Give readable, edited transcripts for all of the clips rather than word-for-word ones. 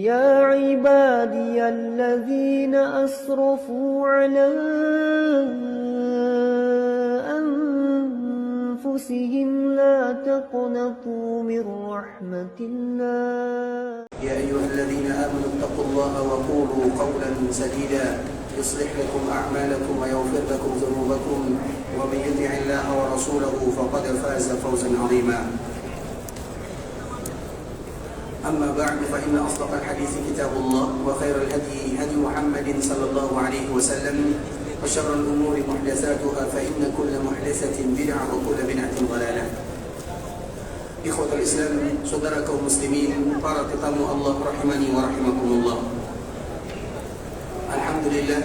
يا عبادي الذين أسرفوا على أنفسهم لا تقنطوا من رحمة الله يا أيها الذين آمنوا اتقوا الله وقولوا قولا سديدا يصلح لكم أعمالكم ويغفر لكم ذنوبكم ومن يطع الله ورسوله فقد فاز فوزا عظيما. أما بعد فإن أصدق الحديث كتاب الله وخير الهدي هدي محمد صلى الله عليه وسلم وشر الأمور محدثاتها فإن كل محدثة بدعة وكل بدعة ضلالة. Ikhwatul Islam, saudara kaum muslimin, para tetamu Allah rahimani wa rahimakumullah. Alhamdulillah,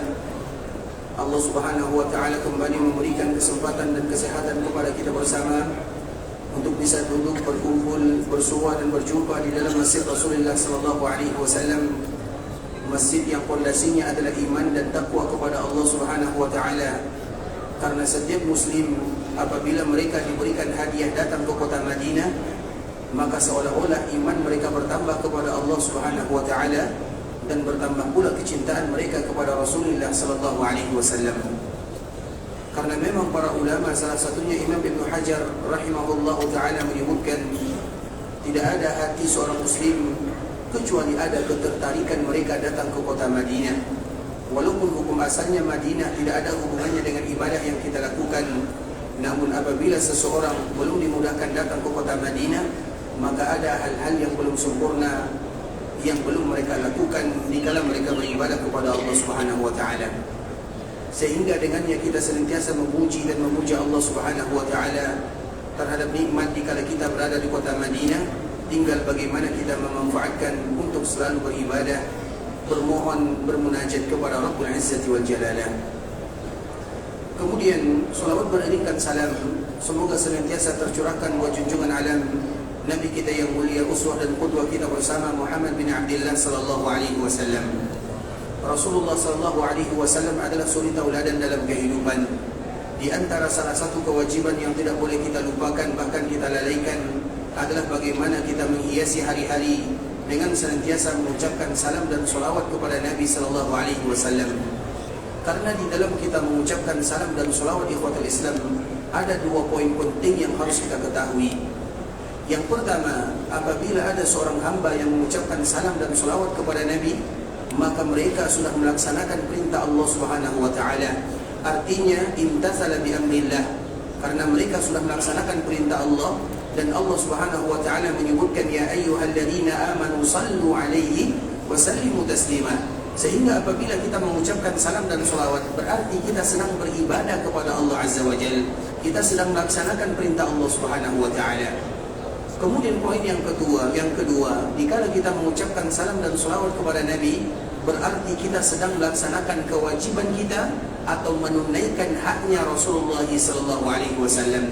Allah Subhanahu wa taala kembali memberikan kesempatan dan kesehatan kepada kita bersama untuk bisa duduk, berkumpul, bersua dan berjumpa di dalam Masjid Rasulullah sallallahu alaihi wasallam. Masjid yang pondasinya adalah iman dan takwa kepada Allah Subhanahu wa taala. Karena setiap muslim apabila mereka diberikan hadiah datang ke kota Madinah, maka seolah-olah iman mereka bertambah kepada Allah Subhanahu wa taala dan bertambah pula kecintaan mereka kepada Rasulullah sallallahu alaihi wasallam. Karena memang para ulama, salah satunya Imam Ibnu Hajar rahimahullah taala menyebutkan, tidak ada hati seorang muslim kecuali ada ketertarikan mereka datang ke kota Madinah. Walaupun hukum asalnya Madinah tidak ada hubungannya dengan ibadah yang kita lakukan, namun apabila seseorang belum dimudahkan datang ke kota Madinah, maka ada hal-hal yang belum sempurna yang belum mereka lakukan dikala mereka beribadah kepada Allah Subhanahu wa taala. Sehingga dengannya kita senantiasa memuji dan memuja Allah Subhanahu wa taala terhadap nikmat dikala kita berada di kota Madinah. Tinggal bagaimana kita memanfaatkan untuk selalu beribadah, bermohon, bermunajat kepada Rabbul Izzati wal Jalalah. Kemudian salawat beriringkan salam semoga senantiasa tercurahkan buat junjungan alam Nabi kita yang mulia, uswah dan qudwah kita bersama, Muhammad bin Abdullah sallallahu alaihi wasallam. Rasulullah sallallahu alaihi wasallam adalah suri tauladan dalam kehidupan. Di antara salah satu kewajiban yang tidak boleh kita lupakan, bahkan kita lalaikan, adalah bagaimana kita menghiasi hari-hari dengan senantiasa mengucapkan salam dan salawat kepada Nabi sallallahu alaihi wasallam. Karena di dalam kita mengucapkan salam dan salawat, ikhwatul Islam, ada dua poin penting yang harus kita ketahui. Yang pertama, apabila ada seorang hamba yang mengucapkan salam dan salawat kepada Nabi, maka mereka sudah melaksanakan perintah Allah Subhanahu wa taala. Artinya imtathala bi amrillah, karena mereka sudah melaksanakan perintah Allah. Dan Allah Subhanahu wa taala menyebutkan, ya ayyuhalladzina amanu sallu alaihi wa sallimu taslima. Sehingga apabila kita mengucapkan salam dan salawat, berarti kita sedang beribadah kepada Allah Azza wa Jalla. Kita sedang melaksanakan perintah Allah Subhanahu wa taala. Kemudian poin yang kedua, dikala kita mengucapkan salam dan salawat kepada Nabi, berarti kita sedang melaksanakan kewajiban kita atau menunaikan haknya Rasulullah sallallahu alaihi wasallam.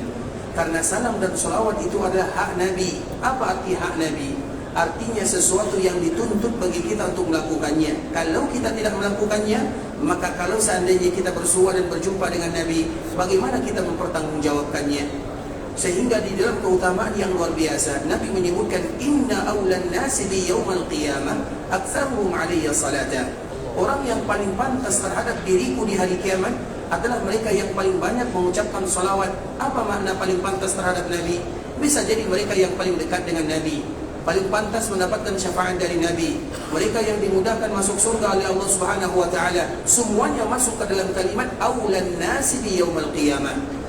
Karena salam dan salawat itu adalah hak Nabi. Apa arti hak Nabi? Artinya sesuatu yang dituntut bagi kita untuk melakukannya. Kalau kita tidak melakukannya, maka kalau seandainya kita bersua dan berjumpa dengan Nabi, bagaimana kita mempertanggungjawabkannya? Sehingga di dalam keutamaan yang luar biasa, Nabi menyebutkan, inna awlan nasi bi yaumal qiyamah aktsaruhum alayya salata. Orang yang paling pantas terhadap diriku di hari kiamat adalah mereka yang paling banyak mengucapkan salawat. Apa makna paling pantas terhadap Nabi? Bisa jadi mereka yang paling dekat dengan Nabi, paling pantas mendapatkan syafaat dari Nabi, mereka yang dimudahkan masuk surga oleh Allah Subhanahu wa taala. Semuanya masuk ke dalam kalimat awlan nasi bi yaumal qiyamah.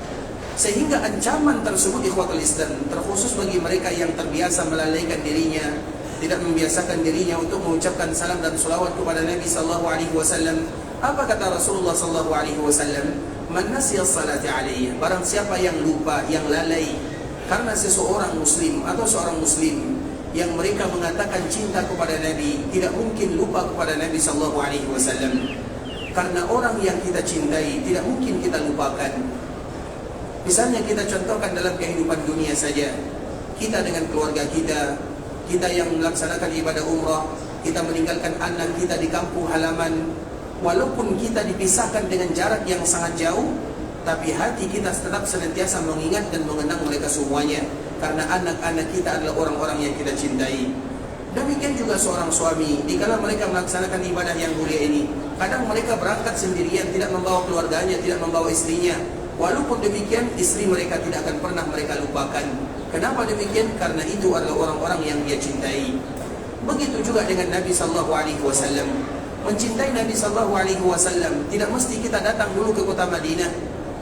Sehingga ancaman tersebut, ikhwatul Islam, terkhusus bagi mereka yang terbiasa melalaikan dirinya, tidak membiasakan dirinya untuk mengucapkan salam dan salawat kepada Nabi sallallahu alaihi wasallam. Apa kata Rasulullah sallallahu alaihi wasallam? Man nasiya salati alaihi, barang siapa yang lupa, yang lalai karena seseorang muslim atau seorang muslim yang mereka mengatakan cinta kepada Nabi, tidak mungkin lupa kepada Nabi sallallahu alaihi wasallam. Karena orang yang kita cintai tidak mungkin kita lupakan. Misalnya kita contohkan dalam kehidupan dunia saja, kita dengan keluarga kita, kita yang melaksanakan ibadah umrah, kita meninggalkan anak kita di kampung halaman, walaupun kita dipisahkan dengan jarak yang sangat jauh, tapi hati kita tetap senantiasa mengingat dan mengenang mereka semuanya, karena anak-anak kita adalah orang-orang yang kita cintai. Demikian juga seorang suami, dikala mereka melaksanakan ibadah yang mulia ini, kadang mereka berangkat sendirian, tidak membawa keluarganya, tidak membawa istrinya. Walaupun demikian, istri mereka tidak akan pernah mereka lupakan. Kenapa demikian? Karena itu adalah orang-orang yang dia cintai. Begitu juga dengan Nabi SAW. Mencintai Nabi SAW tidak mesti kita datang dulu ke kota Madinah.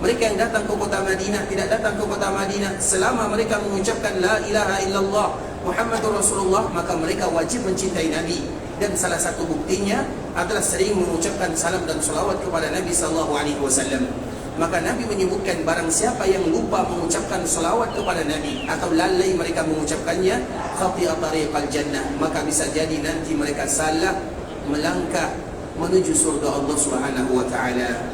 Mereka yang datang ke kota Madinah tidak datang ke kota Madinah selama mereka mengucapkan La ilaha illallah Muhammadur Rasulullah, maka mereka wajib mencintai Nabi. Dan salah satu buktinya adalah sering mengucapkan salam dan salawat kepada Nabi SAW. Maka Nabi menyebutkan barang siapa yang lupa mengucapkan salawat kepada Nabi atau lalai mereka mengucapkannya, khati'a tariqal jannah, maka bisa jadi nanti mereka salah melangkah menuju surga Allah Subhanahu wa taala.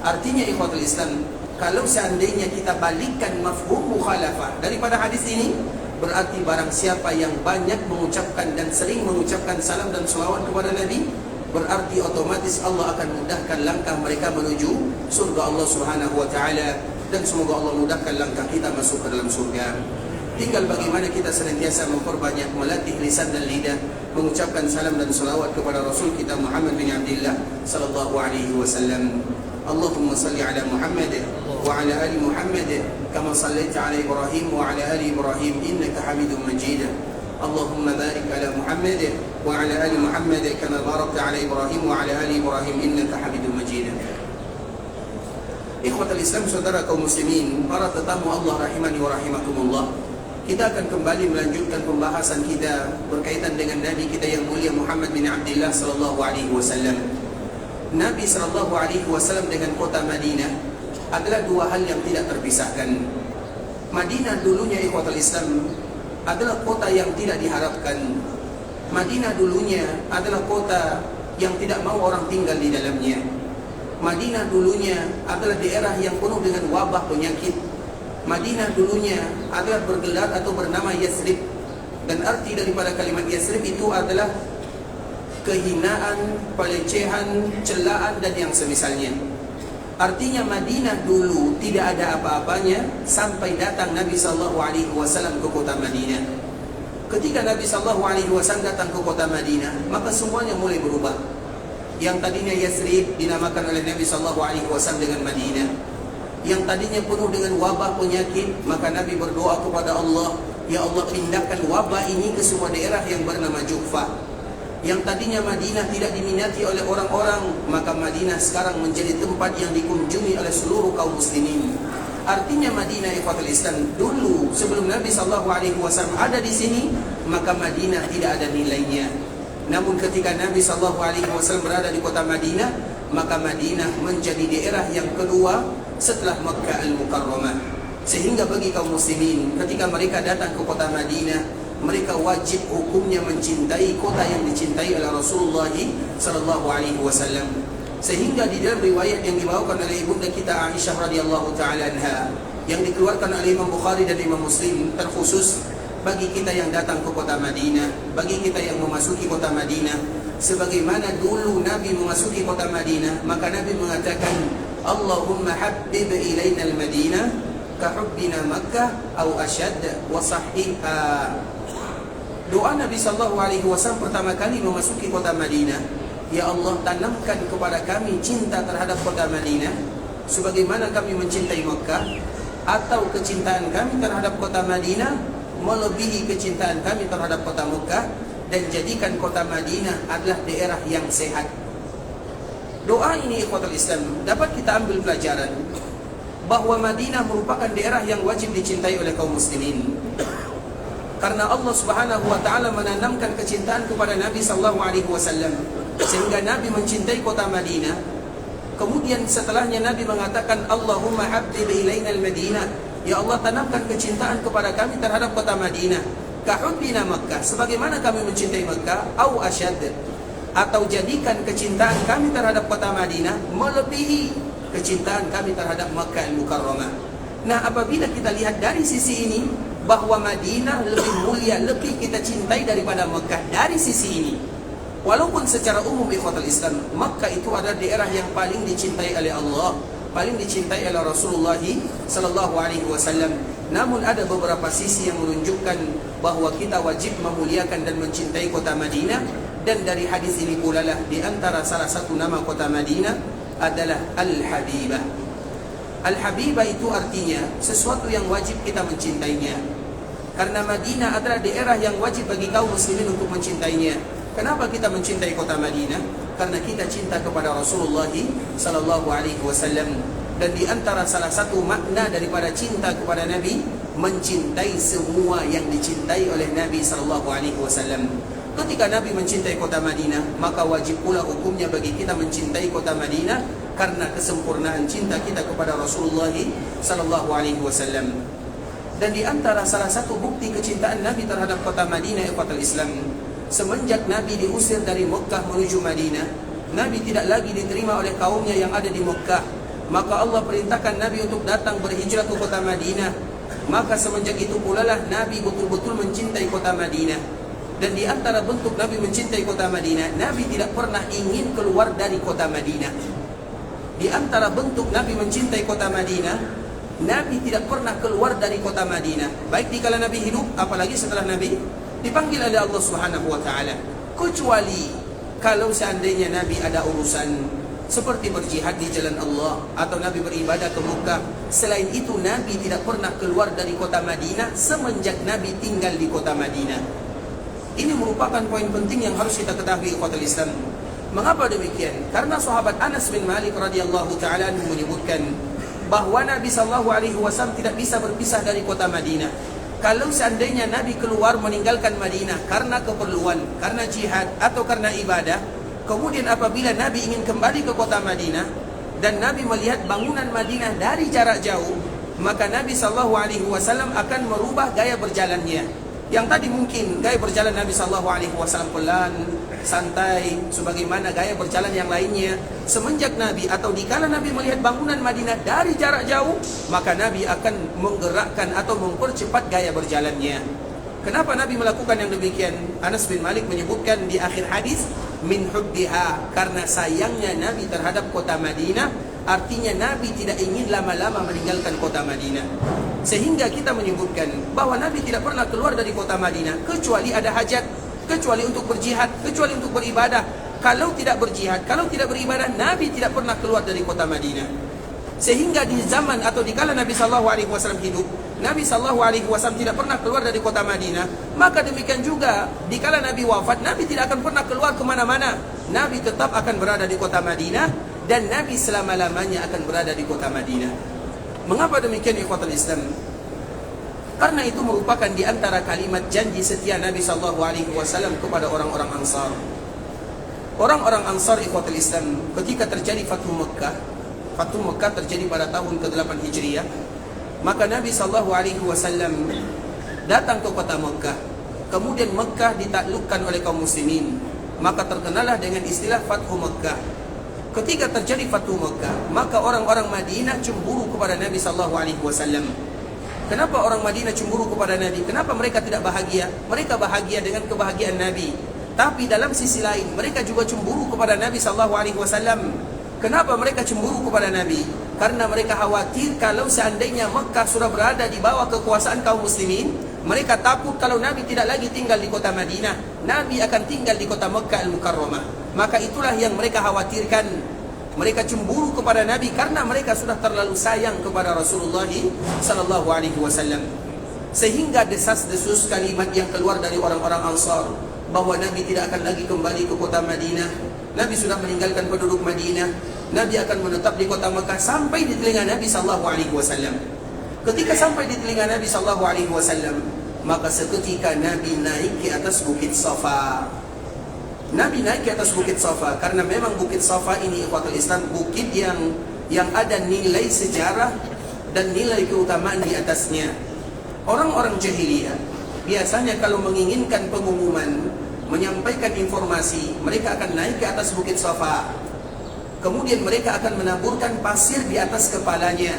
Artinya ikhwatul Islam, kalau seandainya kita balikkan mafhum mukhalafah daripada hadis ini, berarti barang siapa yang banyak mengucapkan dan sering mengucapkan salam dan salawat kepada Nabi, berarti otomatis Allah akan mudahkan langkah mereka menuju surga Allah Subhanahu wa taala, dan semoga Allah mudahkan langkah kita masuk ke dalam surga. Tinggal bagaimana kita senantiasa memperbanyak melatih lisan dan lidah mengucapkan salam dan salawat kepada Rasul kita Muhammad bin Abdullah sallallahu alaihi wasallam. Allahumma salli ala Muhammad wa ala ali Muhammad kama sallaita ala Ibrahim wa ala ali Ibrahim innaka Hamidum Majid. Allahumma barik ala Muhammad wa ala ali Muhammad kama barakta ala Ibrahim wa ala ali Ibrahim innaka Hamidum Majid. Ikhwatul Islam, saudara kaum muslimin, para tetamu Allah rahimani wa rahimakumullah. Kita akan kembali melanjutkan pembahasan kita berkaitan dengan Nabi kita yang mulia Muhammad bin Abdullah sallallahu alaihi wasallam. Nabi sallallahu alaihi wasallam dengan kota Madinah adalah dua hal yang tidak terpisahkan. Madinah dulunya ikhwatul Islam adalah kota yang tidak diharapkan. Madinah dulunya adalah kota yang tidak mau orang tinggal di dalamnya. Madinah dulunya adalah daerah yang penuh dengan wabah penyakit. Madinah dulunya adalah bergelar atau bernama Yathrib, dan arti daripada kalimat Yathrib itu adalah kehinaan, pelecehan, celaan dan yang semisalnya. Artinya Madinah dulu tidak ada apa-apanya sampai datang Nabi SAW ke kota Madinah. Ketika Nabi SAW datang ke kota Madinah, maka semuanya mulai berubah. Yang tadinya Yathrib dinamakan oleh Nabi SAW dengan Madinah. Yang tadinya penuh dengan wabah penyakit, maka Nabi berdoa kepada Allah, Ya Allah, pindahkan wabah ini ke semua daerah yang bernama Juhfah. Yang tadinya Madinah tidak diminati oleh orang-orang, maka Madinah sekarang menjadi tempat yang dikunjungi oleh seluruh kaum muslimin. Artinya Madinah ikhwatul Islam dulu sebelum Nabi SAW ada di sini, maka Madinah tidak ada nilainya. Namun ketika Nabi SAW berada di kota Madinah, maka Madinah menjadi daerah yang kedua setelah Makkah Al-Mukarramah. Sehingga bagi kaum muslimin, ketika mereka datang ke kota Madinah, mereka wajib hukumnya mencintai kota yang dicintai oleh Rasulullah sallallahu alaihi wasallam. Sehingga di dalam riwayat yang dibawakan oleh ibunda kita Aisyah radhiyallahu taala anha, yang dikeluarkan oleh Imam Bukhari dan Imam Muslim, terkhusus bagi kita yang datang ke kota Madinah, bagi kita yang memasuki kota Madinah, sebagaimana dulu Nabi memasuki kota Madinah, maka Nabi mengatakan, Allahumma habbib ilaina al-Madinah kahubbina Makkah au asyad wa sahihha. Doa Nabi SAW pertama kali memasuki kota Madinah, Ya Allah, tanamkan kepada kami cinta terhadap kota Madinah sebagaimana kami mencintai Makkah, atau kecintaan kami terhadap kota Madinah melebihi kecintaan kami terhadap kota Makkah, dan jadikan kota Madinah adalah daerah yang sehat. Doa ini ikhwatul Islam dapat kita ambil pelajaran bahwa Madinah merupakan daerah yang wajib dicintai oleh kaum muslimin. Karena Allah Subhanahu wa taala menanamkan kecintaan kepada Nabi sallallahu alaihi wasallam sehingga Nabi mencintai kota Madinah. Kemudian setelahnya Nabi mengatakan, Allahumma habbib ilaina al-Madinah, Ya Allah, tanamkan kecintaan kepada kami terhadap kota Madinah kahubbina Makkah, sebagaimana kami mencintai Makkah, au asyad, atau jadikan kecintaan kami terhadap kota Madinah melebihi kecintaan kami terhadap Makkah Al-Mukarramah. Nah, apabila kita lihat dari sisi ini, bahwa Madinah lebih mulia, lebih kita cintai daripada Makkah dari sisi ini. Walaupun secara umum ikhwatul Islam, Makkah itu adalah daerah yang paling dicintai oleh Allah, paling dicintai oleh Rasulullah sallallahu alaihi wasallam. Namun ada beberapa sisi yang menunjukkan bahawa kita wajib memuliakan dan mencintai kota Madinah. Dan dari hadis ini pula lah di antara salah satu nama kota Madinah adalah Al-Habibah. Al-Habibah itu artinya sesuatu yang wajib kita mencintainya. Karena Madinah adalah daerah yang wajib bagi kaum muslimin untuk mencintainya. Kenapa kita mencintai kota Madinah? Karena kita cinta kepada Rasulullah sallallahu alaihi wasallam. Dan di antara salah satu makna daripada cinta kepada Nabi, mencintai semua yang dicintai oleh Nabi sallallahu alaihi wasallam. Ketika Nabi mencintai kota Madinah, maka wajib pula hukumnya bagi kita mencintai kota Madinah karena kesempurnaan cinta kita kepada Rasulullah sallallahu alaihi wasallam. Dan di antara salah satu bukti kecintaan Nabi terhadap kota Madinah, ikhwatul Islam, semenjak Nabi diusir dari Mekah menuju Madinah, Nabi tidak lagi diterima oleh kaumnya yang ada di Mekah. Maka Allah perintahkan Nabi untuk datang berhijrah ke kota Madinah. Maka semenjak itu pula lah Nabi betul-betul mencintai kota Madinah. Dan di antara bentuk Nabi mencintai kota Madinah, Nabi tidak pernah ingin keluar dari kota Madinah. Di antara bentuk Nabi mencintai kota Madinah, Nabi tidak pernah keluar dari kota Madinah, baik di kala Nabi hidup, apalagi setelah Nabi dipanggil oleh Allah Subhanahu wa taala. Kecuali kalau seandainya Nabi ada urusan seperti berjihad di jalan Allah atau Nabi beribadah ke Mekah. Selain itu Nabi tidak pernah keluar dari kota Madinah semenjak Nabi tinggal di kota Madinah. Ini merupakan poin penting yang harus kita ketahui, ikhwatul Islam. Mengapa demikian? Karena sahabat Anas bin Malik radhiyallahu taala menyebutkan bahawa Nabi sallallahu alaihi wasallam tidak bisa berpisah dari kota Madinah. Kalau seandainya Nabi keluar meninggalkan Madinah karena keperluan, karena jihad atau karena ibadah, kemudian apabila Nabi ingin kembali ke kota Madinah dan Nabi melihat bangunan Madinah dari jarak jauh, maka Nabi sallallahu alaihi wasallam akan merubah gaya berjalannya. Yang tadi mungkin gaya berjalan Nabi sallallahu alaihi wasallam pelan, santai, sebagaimana gaya berjalan yang lainnya. Semenjak Nabi atau dikala Nabi melihat bangunan Madinah dari jarak jauh, maka Nabi akan menggerakkan atau mempercepat gaya berjalannya. Kenapa Nabi melakukan yang demikian? Anas bin Malik menyebutkan di akhir hadis, min hubbiha, karena sayangnya Nabi terhadap kota Madinah. Artinya Nabi tidak ingin lama-lama meninggalkan kota Madinah. Sehingga kita menyebutkan bahawa Nabi tidak pernah keluar dari kota Madinah kecuali ada hajat, kecuali untuk berjihad, kecuali untuk beribadah. Kalau tidak berjihad, kalau tidak beribadah, Nabi tidak pernah keluar dari kota Madinah. Sehingga di zaman atau di kala Nabi sallallahu alaihi wasallam hidup, Nabi sallallahu alaihi wasallam tidak pernah keluar dari kota Madinah. Maka demikian juga di kala Nabi wafat, Nabi tidak akan pernah keluar ke mana-mana. Nabi tetap akan berada di kota Madinah dan Nabi selama-lamanya akan berada di kota Madinah. Mengapa demikian, ikhwatul Islam? Karena itu merupakan di antara kalimat janji setia Nabi sallallahu alaihi wasallam kepada orang-orang Ansar. Orang-orang Ansar, ikhwatul Islam, ketika terjadi Fathu Mekah terjadi pada tahun ke-8 Hijriah, maka Nabi sallallahu alaihi wasallam datang ke kota Mekah. Kemudian Mekah ditaklukkan oleh kaum muslimin, maka terkenalah dengan istilah Fathu Mekah. Ketika terjadi Fathu Mekah, maka orang-orang Madinah cemburu kepada Nabi sallallahu alaihi wasallam. Kenapa orang Madinah cemburu kepada Nabi? Kenapa mereka tidak bahagia? Mereka bahagia dengan kebahagiaan Nabi. Tapi dalam sisi lain, mereka juga cemburu kepada Nabi sallallahu alaihi wasallam. Kenapa mereka cemburu kepada Nabi? Karena mereka khawatir kalau seandainya Mekah sudah berada di bawah kekuasaan kaum muslimin, mereka takut kalau Nabi tidak lagi tinggal di kota Madinah, Nabi akan tinggal di kota Mekah Al-Mukarramah. Maka itulah yang mereka khawatirkan. Mereka cemburu kepada Nabi karena mereka sudah terlalu sayang kepada Rasulullah sallallahu alaihi wasallam. Sehingga desas-desus kalimat yang keluar dari orang-orang Ansar bahwa Nabi tidak akan lagi kembali ke kota Madinah. Nabi sudah meninggalkan penduduk Madinah. Nabi akan menetap di kota Mekah sampai di telinga Nabi sallallahu alaihi wasallam. Ketika sampai di telinga Nabi sallallahu alaihi wasallam, maka seketika Nabi naik ke atas Bukit Safa. Nabi naik ke atas Bukit Safa karena memang Bukit Safa ini, ikhwatul Islam, bukit yang ada nilai sejarah dan nilai keutamaan di atasnya. Orang-orang jahiliyah biasanya kalau menginginkan pengumuman, menyampaikan informasi, mereka akan naik ke atas Bukit Safa. Kemudian mereka akan menaburkan pasir di atas kepalanya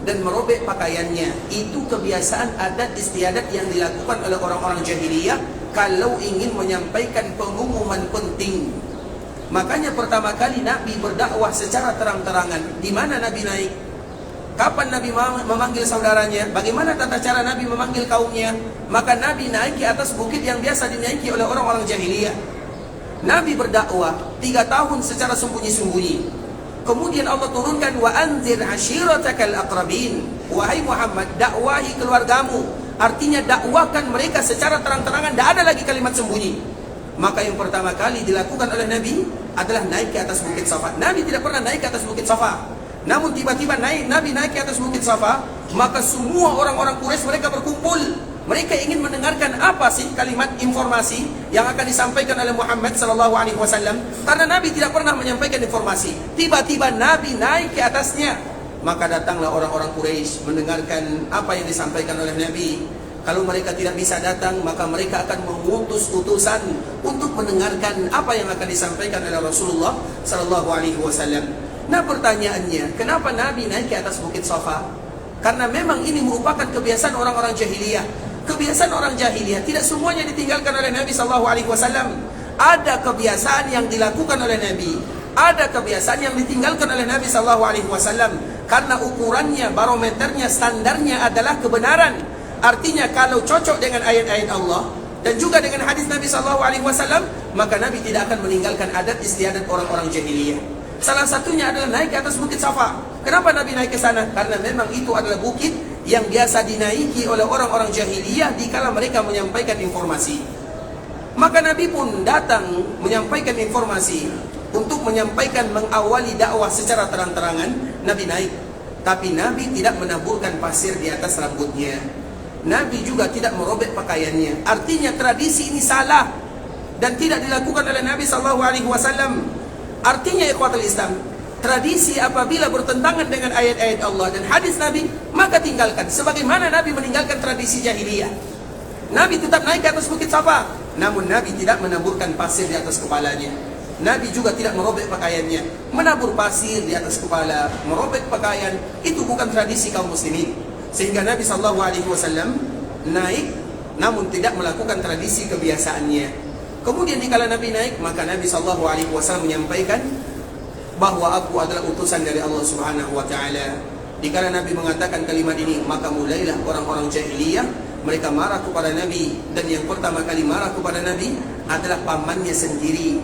dan merobek pakaiannya. Itu kebiasaan adat istiadat yang dilakukan oleh orang-orang jahiliyah kalau ingin menyampaikan pengumuman penting. Makanya pertama kali Nabi berdakwah secara terang-terangan. Di mana Nabi naik? Kapan Nabi memanggil saudaranya? Bagaimana tata cara Nabi memanggil kaumnya? Maka Nabi naik ke atas bukit yang biasa dinaiki oleh orang-orang jahiliyah. Nabi berdakwah 3 tahun secara sembunyi-sembunyi. Kemudian Allah turunkan wa anzir ashiratakal aqrabin. Wahai Muhammad, dakwahi keluargamu. Artinya dakwakan mereka secara terang-terangan, tidak ada lagi kalimat sembunyi. Maka yang pertama kali dilakukan oleh Nabi adalah naik ke atas bukit Safa. Nabi tidak pernah naik ke atas bukit Safa. Namun tiba-tiba Nabi naik ke atas bukit Safa, maka semua orang-orang Quraisy mereka berkumpul. Mereka ingin mendengarkan apa sih kalimat informasi yang akan disampaikan oleh Muhammad sallallahu alaihi wasallam, karena Nabi tidak pernah menyampaikan informasi. Tiba-tiba Nabi naik ke atasnya. Maka datanglah orang-orang Quraisy mendengarkan apa yang disampaikan oleh Nabi. Kalau mereka tidak bisa datang, maka mereka akan mengutus utusan untuk mendengarkan apa yang akan disampaikan oleh Rasulullah sallallahu alaihi wasallam. Nah, pertanyaannya, kenapa Nabi naik ke atas bukit Safa? Karena memang ini merupakan kebiasaan orang-orang jahiliyah. Kebiasaan orang jahiliyah tidak semuanya ditinggalkan oleh Nabi sallallahu alaihi wasallam. Ada kebiasaan yang dilakukan oleh Nabi, ada kebiasaan yang ditinggalkan oleh Nabi sallallahu alaihi wasallam. Karena ukurannya, barometernya, standarnya adalah kebenaran. Artinya kalau cocok dengan ayat-ayat Allah dan juga dengan hadis Nabi SAW, maka Nabi tidak akan meninggalkan adat istiadat orang-orang jahiliyah. Salah satunya adalah naik ke atas bukit Safa. Kenapa Nabi naik ke sana? Karena memang itu adalah bukit yang biasa dinaiki oleh orang-orang jahiliyah dikala mereka menyampaikan informasi. Maka Nabi pun datang menyampaikan informasi untuk menyampaikan, mengawali dakwah secara terang-terangan. Nabi naik, tapi Nabi tidak menaburkan pasir di atas rambutnya. Nabi juga tidak merobek pakaiannya. Artinya tradisi ini salah dan tidak dilakukan oleh Nabi SAW. Artinya ikhwatul Islam, tradisi apabila bertentangan dengan ayat-ayat Allah dan hadis Nabi, maka tinggalkan. Sebagaimana Nabi meninggalkan tradisi jahiliyah. Nabi tetap naik ke atas bukit Safa, namun Nabi tidak menaburkan pasir di atas kepalanya. Nabi juga tidak merobek pakaiannya. Menabur pasir di atas kepala, merobek pakaian, itu bukan tradisi kaum muslimin. Sehingga Nabi SAW naik, namun tidak melakukan tradisi kebiasaannya. Kemudian dikala Nabi naik, maka Nabi SAW menyampaikan bahwa aku adalah utusan dari Allah Subhanahu Wa Taala. Dikala Nabi mengatakan kalimat ini, maka mulailah orang-orang jahiliyah mereka marah kepada Nabi. Dan yang pertama kali marah kepada Nabi adalah pamannya sendiri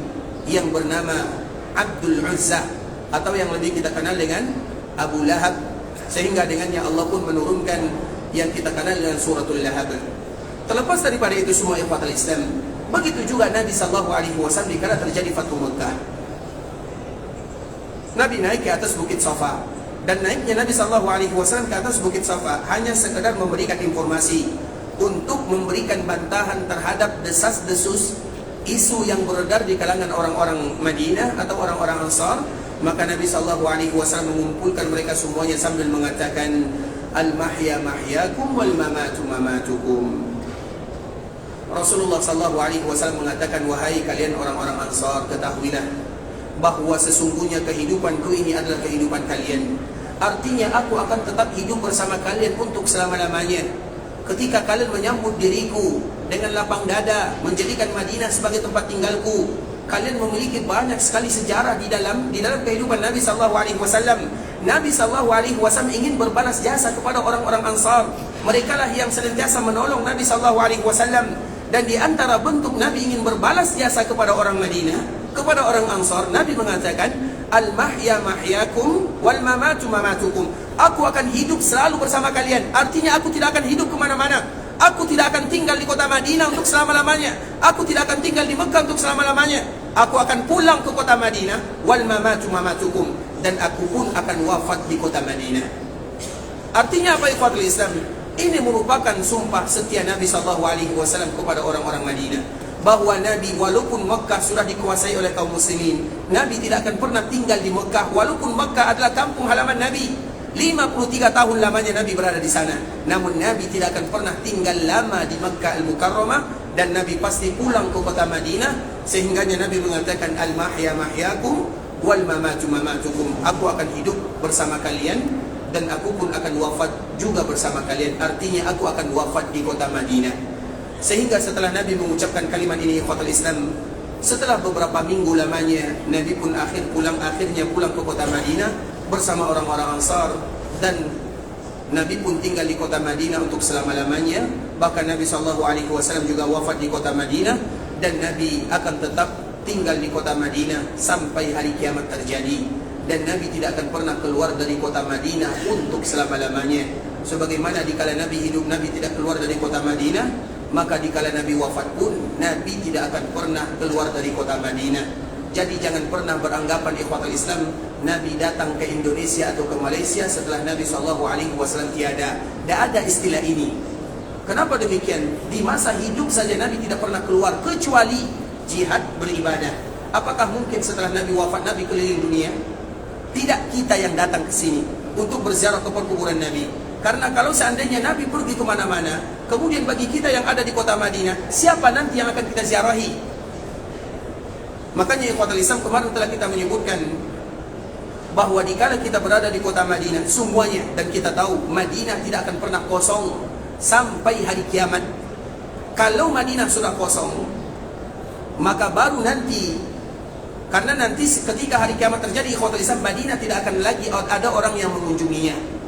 yang bernama Abdul Uzza, atau yang lebih kita kenal dengan Abu Lahab. Sehingga dengannya Allah pun menurunkan yang kita kenal dengan suratul Lahab. Terlepas daripada itu semua ikhwatul Islam, begitu juga Nabi SAW dikala terjadi Fathu Makkah. Nabi naik ke atas bukit Safa. Dan naiknya Nabi SAW ke atas bukit Safa hanya sekedar memberikan informasi, untuk memberikan bantahan terhadap desas-desus isu yang beredar di kalangan orang-orang Madinah atau orang-orang Ansar. Maka Nabi SAW mengumpulkan mereka semuanya sambil mengatakan, Al-mahya mahyakum wal mamatu mamatukum. Rasulullah SAW mengatakan, wahai kalian orang-orang Ansar, ketahuilah bahwa sesungguhnya kehidupanku ini adalah kehidupan kalian. Artinya aku akan tetap hidup bersama kalian untuk selama-lamanya. Ketika kalian menyambut diriku dengan lapang dada, menjadikan Madinah sebagai tempat tinggalku, kalian memiliki banyak sekali sejarah di dalam kehidupan Nabi SAW. Nabi SAW ingin berbalas jasa kepada orang-orang Ansar. Mereka lah yang senantiasa menolong Nabi SAW. Dan di antara bentuk Nabi ingin berbalas jasa kepada orang Madinah, kepada orang Ansar, Nabi mengatakan, Al-mahya mahyakum wal mamatu mamatukum. Aku akan hidup selalu bersama kalian. Artinya aku tidak akan hidup kemana-mana. Aku tidak akan tinggal di kota Madinah untuk selama-lamanya. Aku tidak akan tinggal di Mekah untuk selama-lamanya. Aku akan pulang ke kota Madinah. Wal mamatu mamatukum. Dan aku pun akan wafat di kota Madinah. Artinya apa ikhwatul Islam? Ini merupakan sumpah setia Nabi SAW kepada orang-orang Madinah. Bahwa Nabi walaupun Mekah sudah dikuasai oleh kaum muslimin, Nabi tidak akan pernah tinggal di Mekah. Walaupun Mekah adalah kampung halaman Nabi. 53 tahun lamanya Nabi berada di sana. Namun Nabi tidak akan pernah tinggal lama di Makkah Al-Mukarramah. Dan Nabi pasti pulang ke kota Madinah. Sehingganya Nabi mengatakan, Al-mahya mahyakum wal mamatu mamatukum. Aku akan hidup bersama kalian dan aku pun akan wafat juga bersama kalian. Artinya aku akan wafat di kota Madinah. Sehingga setelah Nabi mengucapkan kalimat ini ikhwatul Islam, setelah beberapa minggu lamanya Nabi pun akhirnya pulang ke kota Madinah bersama orang-orang Ansar. Dan Nabi pun tinggal di kota Madinah untuk selama-lamanya. Bahkan Nabi SAW juga wafat di kota Madinah, dan Nabi akan tetap tinggal di kota Madinah sampai hari kiamat terjadi. Dan Nabi tidak akan pernah keluar dari kota Madinah untuk selama-lamanya. Sebagaimana dikala Nabi hidup, Nabi tidak keluar dari kota Madinah, maka dikala Nabi wafat pun Nabi tidak akan pernah keluar dari kota Madinah. Jadi jangan pernah beranggapan ikhwatul Islam Nabi datang ke Indonesia atau ke Malaysia setelah Nabi SAW tiada. Tidak ada istilah ini. Kenapa demikian? Di masa hidup saja Nabi tidak pernah keluar kecuali jihad, beribadah. Apakah mungkin setelah Nabi wafat Nabi keliling dunia? Tidak kita yang datang ke sini untuk berziarah ke perkuburan Nabi. Karena kalau seandainya Nabi pergi ke mana-mana, kemudian bagi kita yang ada di kota Madinah, siapa nanti yang akan kita ziarahi? Makanya ikhwatul Islam, kemarin telah kita menyebutkan bahwa dikala kita berada di kota Madinah semuanya, dan kita tahu Madinah tidak akan pernah kosong sampai hari kiamat. Kalau Madinah sudah kosong, maka baru nanti, karena nanti ketika hari kiamat terjadi ikhwatul Islam, Madinah tidak akan lagi ada orang yang mengunjunginya.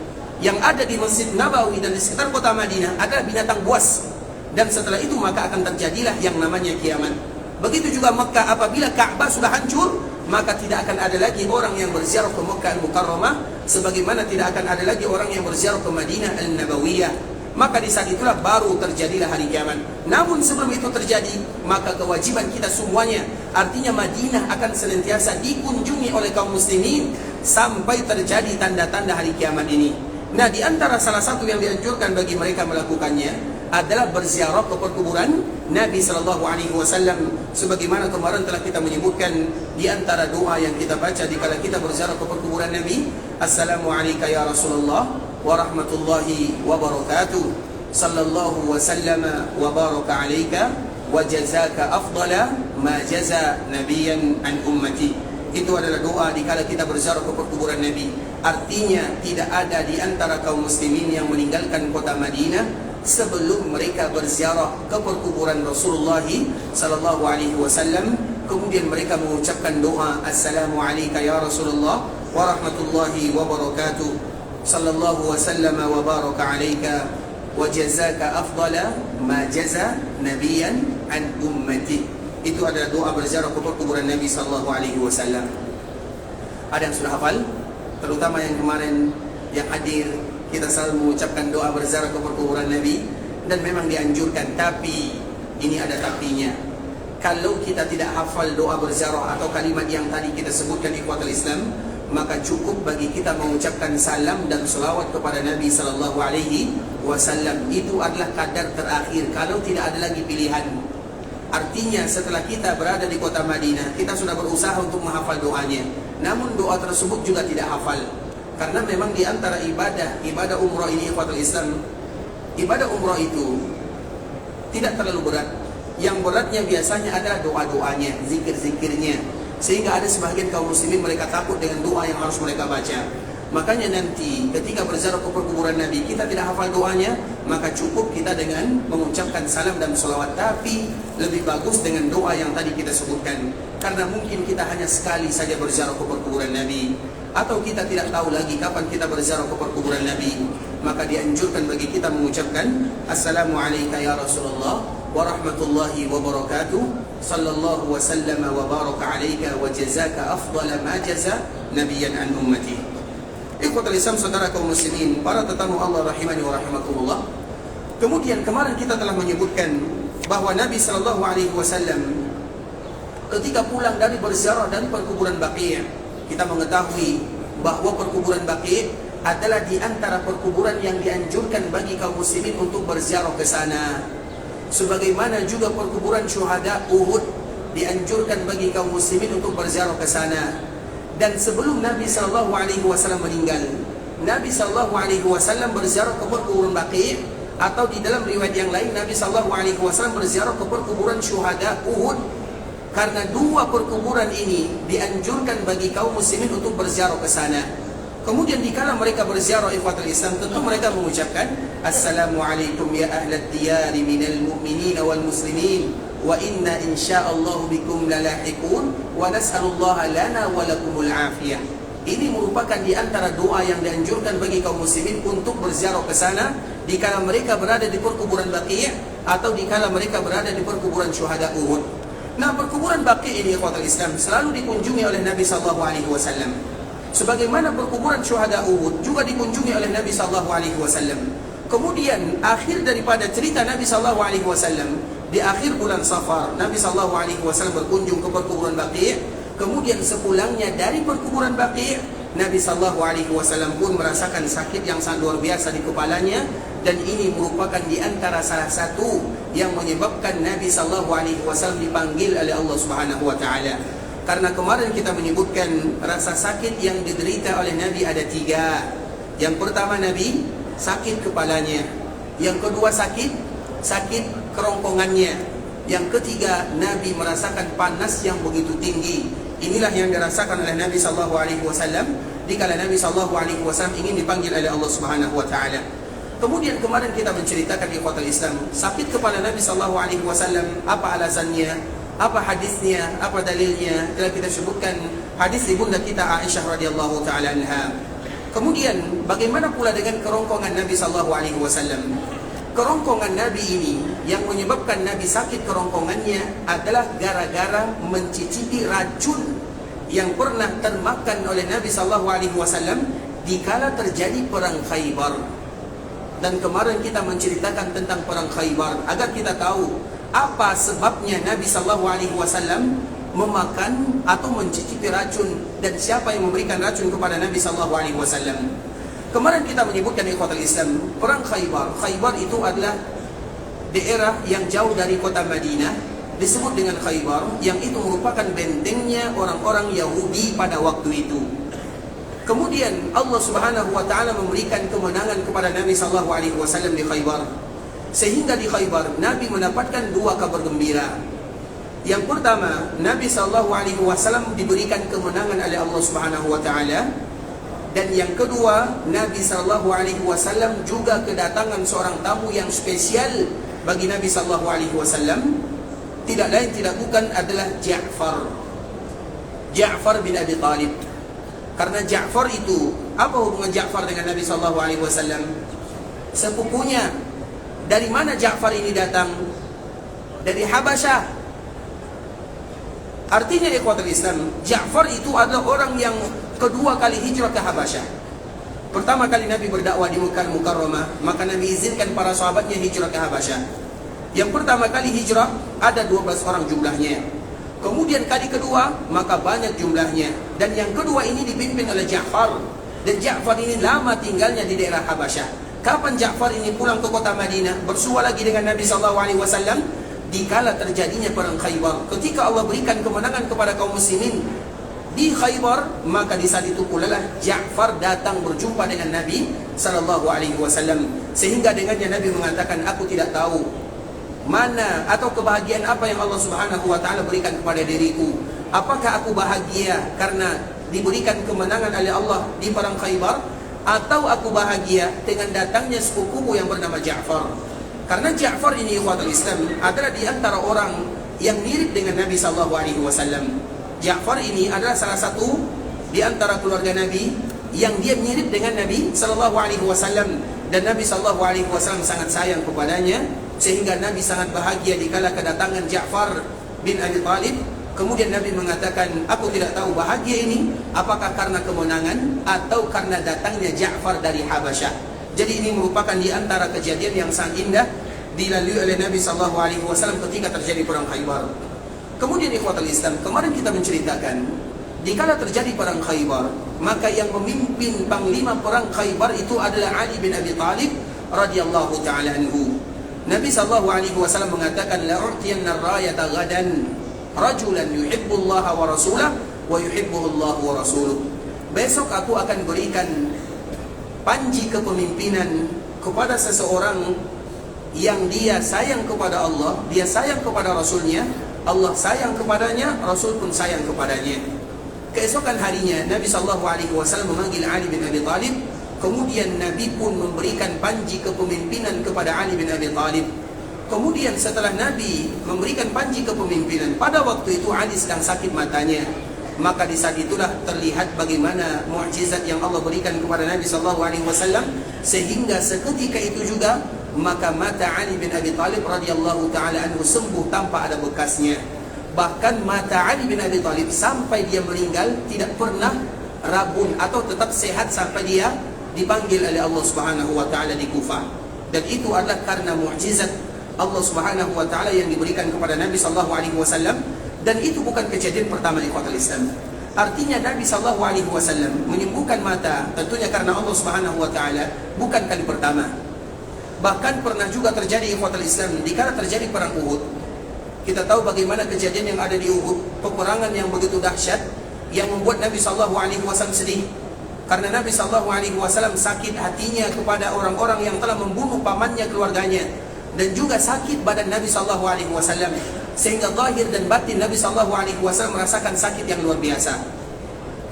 Yang ada di Masjid Nabawi dan di sekitar kota Madinah adalah binatang buas. Dan setelah itu maka akan terjadilah yang namanya kiamat. Begitu juga Mekah, apabila Ka'bah sudah hancur, maka tidak akan ada lagi orang yang berziarah ke Mekah Al-Mukarramah, sebagaimana tidak akan ada lagi orang yang berziarah ke Madinah Al-Nabawiyah. Maka di saat itulah baru terjadilah hari kiamat. Namun sebelum itu terjadi, maka kewajiban kita semuanya, artinya Madinah akan senantiasa dikunjungi oleh kaum muslimin sampai terjadi tanda-tanda hari kiamat ini. Nah, di antara salah satu yang dianjurkan bagi mereka melakukannya adalah berziarah ke perkuburan Nabi SAW. Sebagaimana kemarin telah kita menyebutkan, di antara doa yang kita baca dikala kita berziarah ke perkuburan Nabi, Assalamualaikum ya Rasulullah wa rahmatullahi wa barakatuh, sallallahu wa sallama wa baraka alaika wa jazaka afdala ma jaza nabiyan an ummati. Itu adalah doa dikala kita berziarah ke perkuburan Nabi. Artinya tidak ada di antara kaum muslimin yang meninggalkan kota Madinah sebelum mereka berziarah ke perkuburan Rasulullah sallallahu alaihi wasallam, kemudian mereka mengucapkan doa Assalamualaikum ya Rasulullah wa rahmatullahi wa barakatuh, sallallahu wa sallama wa baraka alaika wa jazaka afdala ma jaza nabiyan an ummati. Itu adalah doa berziarah ke perkuburan Nabi sallallahu alaihi wasallam. Ada yang sudah hafal? Terutama yang kemarin yang hadir, kita selalu mengucapkan doa berziarah ke perkuburan Nabi, dan memang dianjurkan. Tapi ini ada tapinya. Kalau kita tidak hafal doa berziarah atau kalimat yang tadi kita sebutkan ikhwatul Islam, maka cukup bagi kita mengucapkan salam dan selawat kepada Nabi sallallahu alaihi wasallam. Itu adalah kadar terakhir kalau tidak ada lagi pilihan. Artinya setelah kita berada di kota Madinah, kita sudah berusaha untuk menghafal doanya, namun doa tersebut juga tidak hafal. Karena memang di antara ibadah umrah ini ikhwatul Islam, ibadah umrah itu tidak terlalu berat. Yang beratnya biasanya adalah doa-doanya, zikir-zikirnya. Sehingga ada sebagian kaum muslimin mereka takut dengan doa yang harus mereka baca. Makanya nanti ketika berziarah ke perkuburan Nabi, kita tidak hafal doanya, maka cukup kita dengan mengucapkan salam dan salawat. Tapi lebih bagus dengan doa yang tadi kita sebutkan. Karena mungkin kita hanya sekali saja berziarah ke perkuburan Nabi, atau kita tidak tahu lagi kapan kita berziarah ke perkuburan Nabi, maka dianjurkan bagi kita mengucapkan Assalamualaikum ya Rasulullah wa rahmatullahi wa barakatuh, sallallahu wa sallama wa baraka alaika wa jazaka afdala ma jaza nabiyan an ummati. Ikhwatul Islam, saudara kaum muslimin, para tetamu Allah rahimani wa rahimakumullah. Kemudian kemarin kita telah menyebutkan bahwa Nabi sallallahu alaihi wasallam ketika pulang dari berziarah dari perkuburan Baqi', kita mengetahui bahwa perkuburan Baqi' adalah di antara perkuburan yang dianjurkan bagi kaum muslimin untuk berziarah ke sana. Sebagaimana juga perkuburan syuhada Uhud dianjurkan bagi kaum muslimin untuk berziarah ke sana. Dan sebelum Nabi SAW meninggal, Nabi SAW berziarah ke perkuburan Baqi', atau di dalam riwayat yang lain Nabi SAW berziarah ke perkuburan syuhada Uhud. Karena dua perkuburan ini dianjurkan bagi kaum muslimin untuk berziarah ke sana. Kemudian dikala mereka berziarah ikhwatul Islam, tentu mereka mengucapkan Assalamualaikum ya ahlad diyari minal mu'minin wal muslimin, wa inna insya'allahu bikum lalahiqun, wa nas'alullaha lana wa lakumul afiyah. Ini merupakan di antara doa yang dianjurkan bagi kaum muslimin untuk berziarah ke sana dikala mereka berada di perkuburan Baqi' atau dikala mereka berada di perkuburan syuhada Uhud. Nah, perkuburan Baqi' ini ikhwatul Islam selalu dikunjungi oleh Nabi sallallahu alaihi wasallam. Sebagaimana perkuburan syuhada Uhud juga dikunjungi oleh Nabi sallallahu alaihi wasallam. Kemudian akhir daripada cerita Nabi sallallahu alaihi wasallam, di akhir bulan Safar Nabi sallallahu alaihi wasallam berkunjung ke perkuburan Baqi'. Kemudian sepulangnya dari perkuburan Baqi', Nabi sallallahu alaihi wasallam pun merasakan sakit yang sangat luar biasa di kepalanya, dan ini merupakan di antara salah satu yang menyebabkan Nabi sallallahu alaihi wasallam dipanggil oleh Allah Subhanahu wa taala. Karena kemarin kita menyebutkan rasa sakit yang diderita oleh Nabi ada 3. Yang pertama, Nabi sakit kepalanya. Yang kedua, sakit kerongkongannya. Yang ketiga, Nabi merasakan panas yang begitu tinggi. Inilah yang dirasakan oleh Nabi sallallahu alaihi wasallam dikala Nabi sallallahu alaihi wasallam ingin dipanggil oleh Allah Subhanahu wa taala. Kemudian kemarin kita menceritakan di ikhwatul Islam, sakit kepala Nabi sallallahu alaihi wasallam, apa alasannya, apa hadisnya, apa dalilnya. Telah kita sebutkan hadis ibunda kita Aisyah radhiyallahu taala anha. Kemudian bagaimana pula dengan kerongkongan Nabi sallallahu alaihi wasallam? Kerongkongan Nabi ini yang menyebabkan Nabi sakit kerongkongannya adalah gara-gara mencicipi racun yang pernah termakan oleh Nabi sallallahu alaihi wasallam dikala terjadi perang Khaybar. Dan kemarin kita menceritakan tentang perang Khaybar agar kita tahu apa sebabnya Nabi sallallahu alaihi wasallam memakan atau mencicipi racun dan siapa yang memberikan racun kepada Nabi sallallahu alaihi wasallam. Kemarin kita menyebutkan ikhwatul Islam, perang Khaybar. Khaybar itu adalah daerah yang jauh dari kota Madinah, disebut dengan Khaybar, yang itu merupakan bentengnya orang-orang Yahudi pada waktu itu. Kemudian Allah Subhanahu wa taala memberikan kemenangan kepada Nabi sallallahu alaihi wasallam di Khaybar. Sehingga di Khaybar Nabi mendapatkan 2 kabar gembira. Yang pertama, Nabi sallallahu alaihi wasallam diberikan kemenangan oleh Allah Subhanahu wa taala. Dan yang kedua, Nabi sallallahu alaihi wasallam juga kedatangan seorang tamu yang spesial bagi Nabi sallallahu alaihi wasallam. Tidak lain tidak bukan adalah Ja'far bin Abi Talib. Karena Ja'far itu, apa hubungan Ja'far dengan Nabi sallallahu alaihi wasallam? Sepupunya. Dari mana Ja'far ini datang? Dari Habasyah. Artinya ikhwatul Islam, Ja'far itu adalah orang yang kedua kali hijrah ke Habasyah. Pertama kali Nabi berdakwah di Mekah Mukarramah, maka Nabi izinkan para sahabatnya hijrah ke Habasyah. Yang pertama kali hijrah ada 12 orang jumlahnya. Kemudian kali kedua maka banyak jumlahnya. Dan yang kedua ini dipimpin oleh Ja'far. Dan Ja'far ini lama tinggalnya di daerah Habasyah. Kapan Ja'far ini pulang ke kota Madinah, bersua lagi dengan Nabi SAW? Dikala terjadinya perang Khaybar. Ketika Allah berikan kemenangan kepada kaum muslimin di Khaybar, maka di saat itu pula lah Ja'far datang berjumpa dengan Nabi sallallahu alaihi wasallam, sehingga dengannya Nabi mengatakan, aku tidak tahu mana atau kebahagiaan apa yang Allah Subhanahu wa taala berikan kepada diriku. Apakah aku bahagia karena diberikan kemenangan oleh Allah di perang Khaybar, atau aku bahagia dengan datangnya sepupuku yang bernama Ja'far? Karena Ja'far ini ikhwatul Islam adalah di antara orang yang mirip dengan Nabi sallallahu alaihi wasallam. Ja'far ini adalah salah satu di antara keluarga Nabi yang dia mirip dengan Nabi sallallahu alaihi wasallam, dan Nabi sallallahu alaihi wasallam sangat sayang kepadanya, sehingga Nabi sangat bahagia dikala kedatangan Ja'far bin Abi Talib. Kemudian Nabi mengatakan, aku tidak tahu bahagia ini apakah karena kemenangan atau karena datangnya Ja'far dari Habasyah. Jadi ini merupakan di antara kejadian yang sangat indah dilalui oleh Nabi sallallahu alaihi wasallam ketika terjadi perang Khaybar. Kemudian ikhwatul Islam, kemarin kita menceritakan dikala terjadi perang Khaybar, maka yang memimpin panglima perang Khaybar itu adalah Ali bin Abi Talib radhiyallahu taala anhu. Nabi sallallahu alaihi wasallam mengatakan, la u'tiyanna ar-rayata ghadan rajulan yuhibbullaha wa rasulahu wa yuhibbuhu Allah wa rasuluhu. Besok aku akan berikan panji kepemimpinan kepada seseorang yang dia sayang kepada Allah, dia sayang kepada Rasulnya, Allah sayang kepadanya, Rasul pun sayang kepadanya. Keesokan harinya Nabi SAW memanggil Ali bin Abi Talib. Kemudian Nabi pun memberikan panji kepemimpinan kepada Ali bin Abi Talib. Kemudian setelah Nabi memberikan panji kepemimpinan, pada waktu itu Ali sedang sakit matanya. maka di saat itulah terlihat bagaimana mukjizat yang Allah berikan kepada Nabi SAW, sehingga seketika itu juga maka mata Ali bin Abi Thalib radhiyallahu taala anhu sembuh tanpa ada bekasnya. Bahkan mata Ali bin Abi Thalib sampai dia meninggal tidak pernah rabun atau tetap sehat sampai dia dipanggil oleh Allah Subhanahu wa taala di Kufah. Dan itu adalah karena mukjizat Allah Subhanahu wa taala yang diberikan kepada Nabi sallallahu alaihi wasallam. Dan itu bukan kejadian pertama di ikhwatul Islam. Artinya Nabi sallallahu alaihi wasallam menyembuhkan mata tentunya karena Allah Subhanahu wa taala bukan kali pertama. Bahkan pernah juga terjadi ikhwatul Islam dikala terjadi perang Uhud. Kita tahu bagaimana kejadian yang ada di Uhud, peperangan yang begitu dahsyat yang membuat Nabi sallallahu alaihi wasallam sedih. Karena Nabi sallallahu alaihi wasallam sakit hatinya kepada orang-orang yang telah membunuh pamannya, keluarganya, dan juga sakit badan Nabi sallallahu alaihi wasallam, sehingga zahir dan batin Nabi sallallahu alaihi wasallam merasakan sakit yang luar biasa.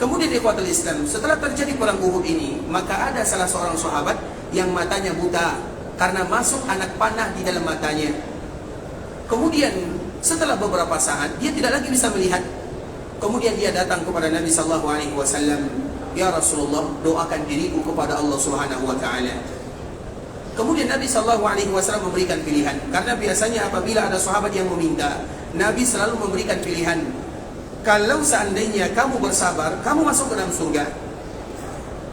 Kemudian ikhwatul Islam, setelah terjadi perang Uhud ini, maka ada salah seorang sahabat yang matanya buta karena masuk anak panah di dalam matanya. Kemudian setelah beberapa saat dia tidak lagi bisa melihat. Kemudian dia datang kepada Nabi sallallahu alaihi wasallam, "Ya Rasulullah, doakan diriku kepada Allah Subhanahu wa taala." Kemudian Nabi sallallahu alaihi wasallam memberikan pilihan. Karena biasanya apabila ada sahabat yang meminta, Nabi selalu memberikan pilihan. Kalau seandainya kamu bersabar, kamu masuk ke dalam surga.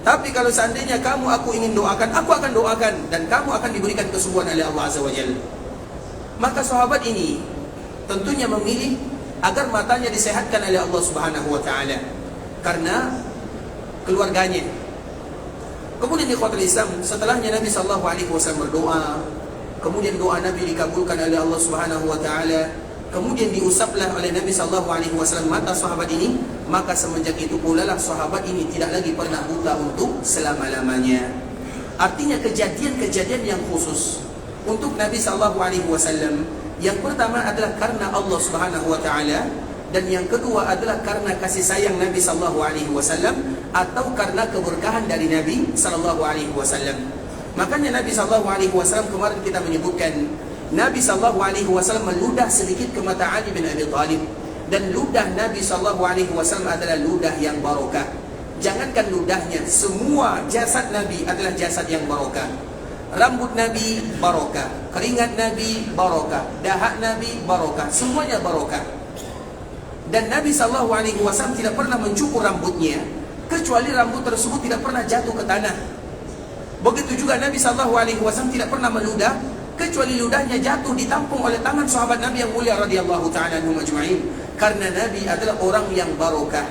Tapi kalau seandainya aku ingin doakan, aku akan doakan, dan kamu akan diberikan kesembuhan oleh Allah Azza wa Jalla. Maka sahabat ini tentunya memilih agar matanya disehatkan oleh Allah Subhanahu wa taala karena keluarganya. Kemudian ikhwatul Islam, setelahnya Nabi sallallahu alaihi wasallam berdoa, kemudian doa Nabi dikabulkan oleh Allah Subhanahu wa taala, kemudian diusaplah oleh Nabi sallallahu alaihi wasallam mata sahabat ini, maka semenjak itu pula lah sahabat ini tidak lagi pernah buta untuk selama-lamanya. Artinya kejadian-kejadian yang khusus untuk Nabi sallallahu alaihi wasallam, yang pertama adalah karena Allah Subhanahu wa taala, dan yang kedua adalah karena kasih sayang Nabi sallallahu alaihi wasallam atau karena keberkahan dari Nabi sallallahu alaihi wasallam. Makanya Nabi sallallahu alaihi wasallam kemarin kita menyebutkan Nabi sallallahu alaihi wasallam meludah sedikit ke mata Ali bin Abi Thalib, dan ludah Nabi sallallahu alaihi wasallam adalah ludah yang barokah. Jangankan ludahnya, semua jasad Nabi adalah jasad yang barokah. Rambut Nabi barokah, keringat Nabi barokah, dahak Nabi barokah, semuanya barokah. Dan Nabi sallallahu alaihi wasallam tidak pernah mencukur rambutnya kecuali rambut tersebut tidak pernah jatuh ke tanah. Begitu juga Nabi sallallahu alaihi wasallam tidak pernah meludah kecuali ludahnya jatuh ditampung oleh tangan sahabat Nabi yang mulia radhiyallahu taala anhum ajma'in. Karena Nabi adalah orang yang barokah.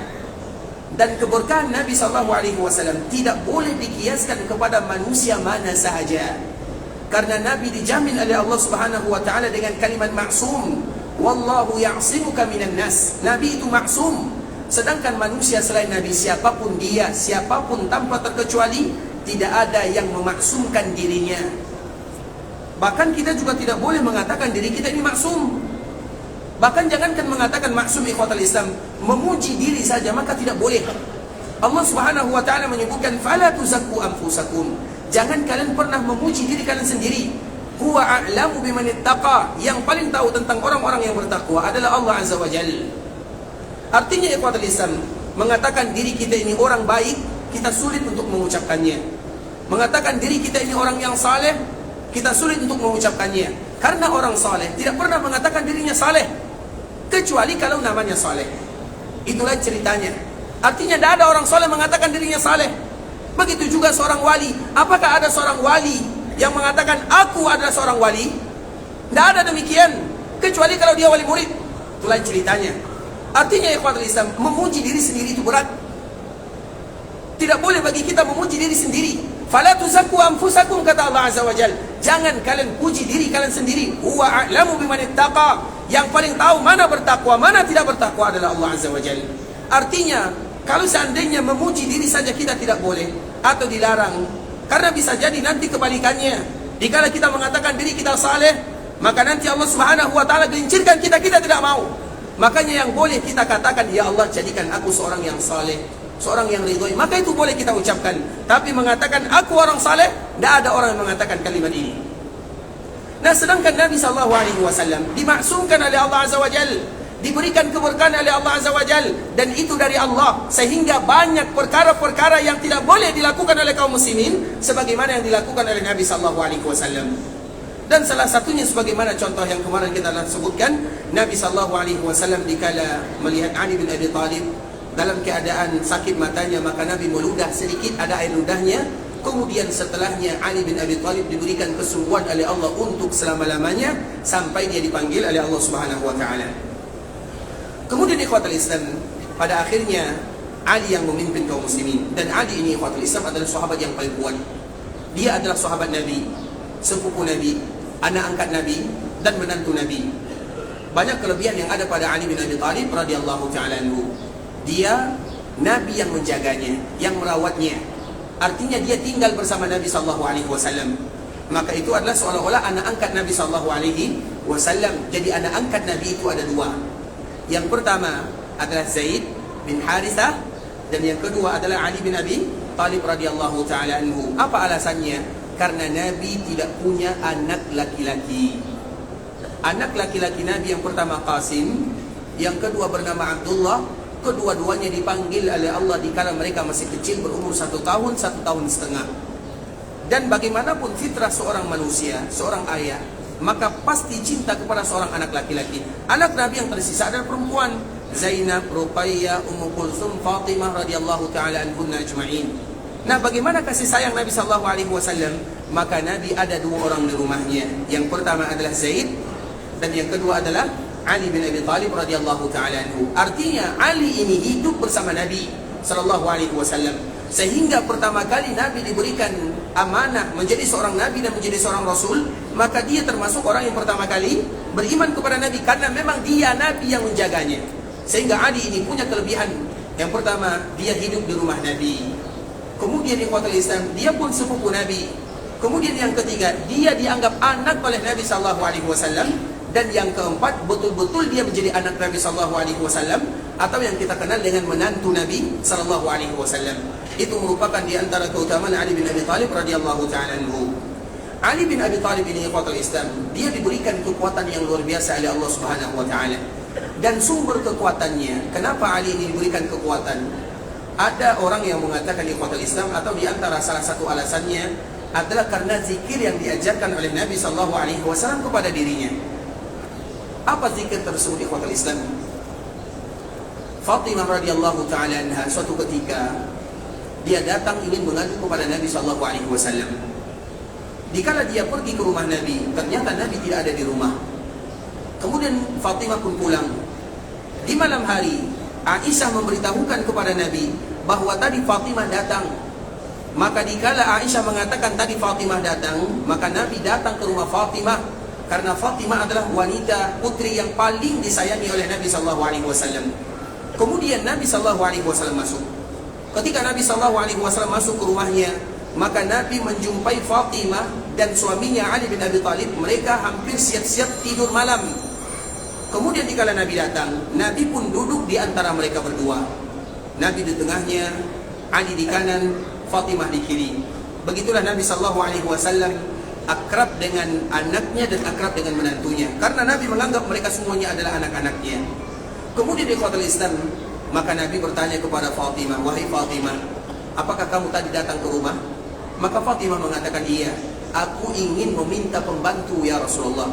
Dan keberkahan Nabi sallallahu alaihi wasallam tidak boleh dikiaskan kepada manusia mana sahaja. Karena Nabi dijamin oleh Allah Subhanahu wa taala dengan kalimat maksum, wallahu ya'simuka minan nas. Nabi itu maksum. Sedangkan manusia selain Nabi, siapapun dia, siapapun tanpa terkecuali, tidak ada yang memaksumkan dirinya. Bahkan kita juga tidak boleh mengatakan diri kita ini maksum. Bahkan jangankan mengatakan maksum ikhwatul Islam, memuji diri saja maka tidak boleh. Allah Subhanahu wa taala menyebutkan fala tuzakku anfusakum. Jangan kalian pernah memuji diri kalian sendiri. Huwa a'lamu biman ittaqa. Yang paling tahu tentang orang-orang yang bertakwa adalah Allah Azza wa Jalla. Artinya ikhwatul Islam, mengatakan diri kita ini orang baik, kita sulit untuk mengucapkannya. Mengatakan diri kita ini orang yang saleh, kita sulit untuk mengucapkannya. Karena orang saleh tidak pernah mengatakan dirinya saleh kecuali kalau namanya saleh. Itulah ceritanya. Artinya tidak ada orang saleh mengatakan dirinya saleh. Begitu juga seorang wali. Apakah ada seorang wali yang mengatakan aku adalah seorang wali? Tidak ada demikian, kecuali kalau dia wali murid. Itulah ceritanya. Artinya ikhwatul Islam, memuji diri sendiri itu berat. Tidak boleh bagi kita memuji diri sendiri. Fala tuzakku anfusakum, kata Allah Azza wa Jalla. Jangan kalian puji diri kalian sendiri. Huwa a'lamu biman ittaqa. Yang paling tahu mana bertakwa, mana tidak bertakwa adalah Allah Azza wa Jalla. Artinya, kalau seandainya memuji diri saja kita tidak boleh atau dilarang, karena bisa jadi nanti kebalikannya. Dikala kita mengatakan diri kita saleh, maka nanti Allah Subhanahu wa taala gelincirkan kita tidak mau. Makanya yang boleh kita katakan, ya Allah jadikan aku seorang yang saleh, seorang yang ridhoi, maka itu boleh kita ucapkan. Tapi mengatakan aku orang saleh, tidak ada orang yang mengatakan kalimat ini. Nah, sedangkan Nabi sallallahu alaihi wasallam dimaksumkan oleh Allah Azza wa Jalla, diberikan keberkahan oleh Allah Azza wa Jal, dan itu dari Allah, sehingga banyak perkara-perkara yang tidak boleh dilakukan oleh kaum muslimin sebagaimana yang dilakukan oleh Nabi sallallahu alaihi wasallam. Dan salah satunya sebagaimana contoh yang kemarin kita telah sebutkan, Nabi sallallahu alaihi wasallam dikala melihat Ali bin Abi Thalib dalam keadaan sakit matanya, maka Nabi meludah sedikit, ada air ludahnya. Kemudian setelahnya Ali bin Abi Thalib diberikan kesungguhan oleh Allah untuk selama-lamanya sampai dia dipanggil oleh Allah Subhanahu wa taala. Kemudian ikhwatul Islam, pada akhirnya Ali yang memimpin kaum muslimin, dan Ali ini ikhwatul Islam adalah sahabat yang paling kuat. Dia adalah sahabat Nabi, sepupu Nabi, anak angkat Nabi, dan menantu Nabi. Banyak kelebihan yang ada pada Ali bin Abi Thalib radhiyallahu taala anhu. Dia Nabi yang menjaganya, yang merawatnya. Artinya dia tinggal bersama Nabi sallallahu alaihi wasallam. Maka itu adalah seolah-olah anak angkat Nabi sallallahu alaihi wasallam. Jadi anak angkat Nabi itu ada dua. Yang pertama adalah Zaid bin Harithah, dan yang kedua adalah Ali bin Abi Thalib radhiyallahu taala anhu. Apa alasannya? Karena Nabi tidak punya anak laki-laki. Anak laki-laki Nabi yang pertama Qasim, yang kedua bernama Abdullah. Kedua-duanya dipanggil oleh Allah dikala mereka masih kecil, berumur 1 tahun, 1 tahun setengah. Dan bagaimanapun fitrah seorang manusia, seorang ayah, maka pasti cinta kepada seorang anak laki-laki. Anak Nabi yang tersisa adalah perempuan, Zainab, Ruqayyah, Ummu Kulsum, Fatimah radhiyallahu taala anhunna ajma'in. Nah, bagaimana kasih sayang Nabi sallallahu alaihi wasallam? Maka Nabi ada 2 orang di rumahnya. Yang pertama adalah Zaid, dan yang kedua adalah Ali bin Abi Thalib radhiyallahu taala anhu. Artinya Ali ini hidup bersama Nabi sallallahu alaihi wasallam, sehingga pertama kali Nabi diberikan amanah menjadi seorang nabi dan menjadi seorang rasul, maka dia termasuk orang yang pertama kali beriman kepada Nabi karena memang dia Nabi yang menjaganya. Sehingga Ali ini punya kelebihan. Yang pertama, dia hidup di rumah Nabi. Kemudian ikhwatul Islam, dia pun sepupu Nabi. Kemudian yang ketiga, dia dianggap anak oleh Nabi sallallahu alaihi wasallam. Dan yang keempat, betul-betul dia menjadi anak Nabi sallallahu alaihi wasallam, atau yang kita kenal dengan menantu Nabi sallallahu alaihi wasallam. Itu merupakan di antara keutamaan Ali bin Abi Thalib radhiyallahu taala anhu. Ali bin Abi Thalib ini ikhwatul Islam, dia diberikan kekuatan yang luar biasa oleh Allah Subhanahu wa taala. Dan sumber kekuatannya, kenapa Ali ini diberikan kekuatan? Ada orang yang mengatakan ikhwatul Islam, atau di antara salah satu alasannya adalah karena zikir yang diajarkan oleh Nabi sallallahu alaihi wasallam kepada dirinya. Apa zikir tersebut ikhwatul Islam? Fatimah radhiyallahu taala anha suatu ketika dia datang ingin mengadu kepada Nabi sallallahu alaihi wasallam. Dikala dia pergi ke rumah Nabi, ternyata Nabi tidak ada di rumah. Kemudian Fatimah pun pulang. Di malam hari, Aisyah memberitahukan kepada Nabi bahwa tadi Fatimah datang. Maka dikala Aisyah mengatakan tadi Fatimah datang, maka Nabi datang ke rumah Fatimah. Karena Fatimah adalah wanita putri yang paling disayangi oleh Nabi sallallahu alaihi wasallam. Kemudian Nabi sallallahu alaihi wasallam masuk. Ketika Nabi sallallahu alaihi wasallam masuk ke rumahnya, maka Nabi menjumpai Fatimah dan suaminya Ali bin Abi Thalib. Mereka hampir siap-siap tidur malam. Kemudian dikala Nabi datang, Nabi pun duduk di antara mereka berdua. Nabi di tengahnya, Ali di kanan, Fatimah di kiri. Begitulah Nabi sallallahu alaihi wasallam akrab dengan anaknya dan akrab dengan menantunya, karena Nabi menganggap mereka semuanya adalah anak-anaknya. Kemudian di ikhwatul Islam, maka Nabi bertanya kepada Fatimah, "Wahai Fatimah, apakah kamu tadi datang ke rumah?" Maka Fatimah mengatakan, "Iya, aku ingin meminta pembantu ya Rasulullah."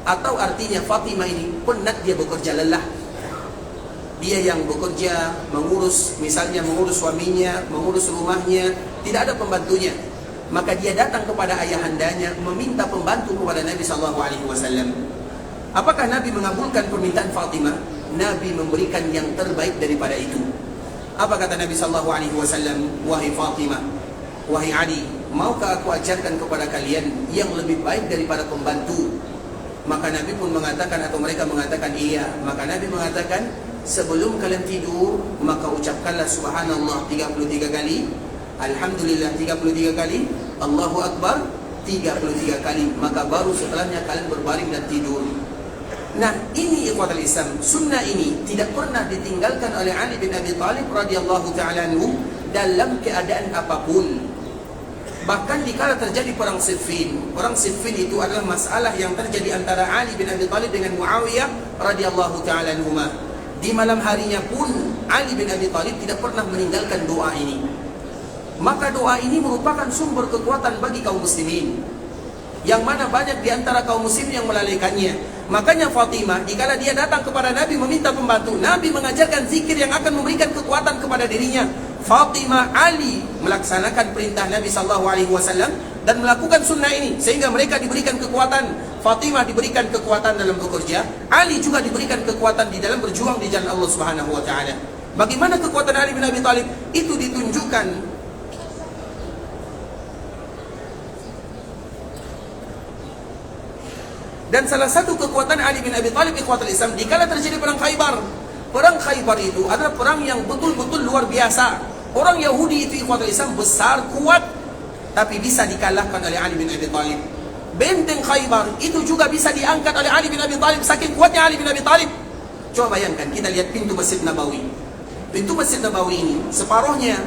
Atau artinya Fatimah ini penat, dia bekerja lelah. Dia yang bekerja, mengurus, misalnya mengurus suaminya, mengurus rumahnya, tidak ada pembantunya. Maka dia datang kepada ayahandanya meminta pembantu kepada Nabi sallallahu alaihi wasallam. Apakah Nabi mengabulkan permintaan Fatimah? Nabi memberikan yang terbaik daripada itu. Apa kata Nabi sallallahu alaihi wasallam? "Wahai Fatimah, wahai Ali, maukah aku ajarkan kepada kalian yang lebih baik daripada pembantu?" Maka Nabi pun mengatakan, atau mereka mengatakan iya. Maka Nabi mengatakan, "Sebelum kalian tidur, maka ucapkanlah subhanallah 33 kali, alhamdulillah 33 kali, Allahu Akbar 33 kali. Maka baru setelahnya kalian berbaring dan tidur." Nah, ini ikhwatul Islam, sunnah ini tidak pernah ditinggalkan oleh Ali bin Abi Thalib radhiyallahu ta'ala anhu dalam keadaan apapun. Bahkan dikala terjadi perang Siffin itu adalah masalah yang terjadi antara Ali bin Abi Thalib dengan Muawiyah radhiyallahu taala anhuma. Di malam harinya pun Ali bin Abi Thalib tidak pernah meninggalkan doa ini. Maka doa ini merupakan sumber kekuatan bagi kaum muslimin, yang mana banyak di antara kaum muslimin yang melalaikannya. Makanya Fatimah, dikala dia datang kepada Nabi meminta pembantu, Nabi mengajarkan zikir yang akan memberikan kekuatan kepada dirinya. Fatimah, Ali melaksanakan perintah Nabi SAW dan melakukan sunnah ini, sehingga mereka diberikan kekuatan. Fatimah diberikan kekuatan dalam bekerja, Ali juga diberikan kekuatan di dalam berjuang di jalan Allah Subhanahu wa taala. Bagaimana kekuatan Ali bin Abi Thalib? Itu ditunjukkan dan salah satu kekuatan Ali bin Abi Thalib ikhwatul Islam dikala terjadi perang Khaybar. Perang Khaybar itu adalah perang yang betul-betul luar biasa. Orang Yahudi itu ikhwatul Islam besar, kuat, tapi bisa dikalahkan oleh Ali bin Abi Thalib. Benteng Khaybar itu juga bisa diangkat oleh Ali bin Abi Thalib, saking kuatnya Ali bin Abi Thalib. Coba bayangkan, kita lihat pintu Masjid Nabawi. Pintu Masjid Nabawi ini separuhnya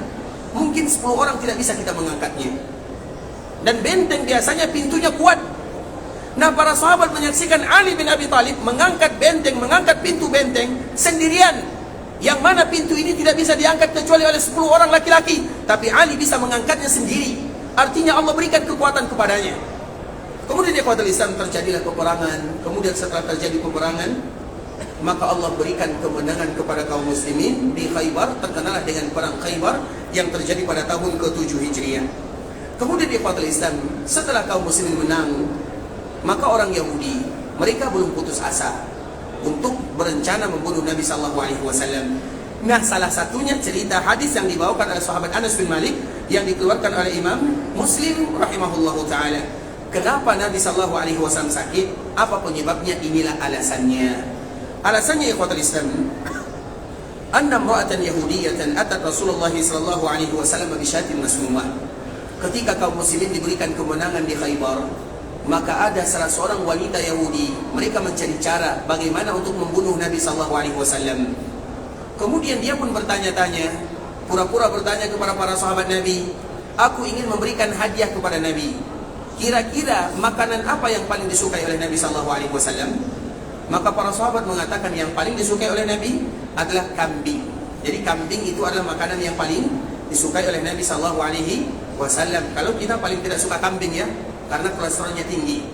mungkin 10 orang tidak bisa kita mengangkatnya. Dan benteng biasanya pintunya kuat. Nah, para sahabat menyaksikan Ali bin Abi Thalib mengangkat benteng, mengangkat pintu benteng sendirian, yang mana pintu ini tidak bisa diangkat kecuali oleh 10 orang laki-laki, tapi Ali bisa mengangkatnya sendiri. Artinya Allah berikan kekuatan kepadanya. Kemudian ikhwatul Islam terjadilah peperangan. Kemudian setelah terjadi peperangan, maka Allah berikan kemenangan kepada kaum muslimin di Khaybar. Terkenalah dengan perang Khaybar yang terjadi pada tahun ke-7 Hijriah. Kemudian ikhwatul Islam, setelah kaum muslimin menang, maka orang Yahudi mereka belum putus asa untuk berencana membunuh Nabi SAW. Nah, salah satunya cerita hadis yang dibawakan oleh sahabat Anas bin Malik yang dikeluarkan oleh Imam Muslim rahimahullahu taala. Kenapa Nabi SAW sakit? Apa penyebabnya? Inilah alasannya. Alasannya ikhwatul Islam, anna imra'atan yahudiyatan atat Rasulullah sallallahu alaihi wasallam bi syatin masmumah. Ketika kaum muslimin diberikan kemenangan di Khaybar, maka ada salah seorang wanita Yahudi, mereka mencari cara bagaimana untuk membunuh Nabi SAW. Kemudian dia pun bertanya-tanya, pura-pura bertanya kepada para sahabat Nabi, aku ingin memberikan hadiah kepada Nabi. Kira-kira makanan apa yang paling disukai oleh Nabi SAW? Maka para sahabat mengatakan yang paling disukai oleh Nabi adalah kambing. Jadi kambing itu adalah makanan yang paling disukai oleh Nabi SAW. Kalau kita paling tidak suka kambing ya, karena kolesterolnya tinggi.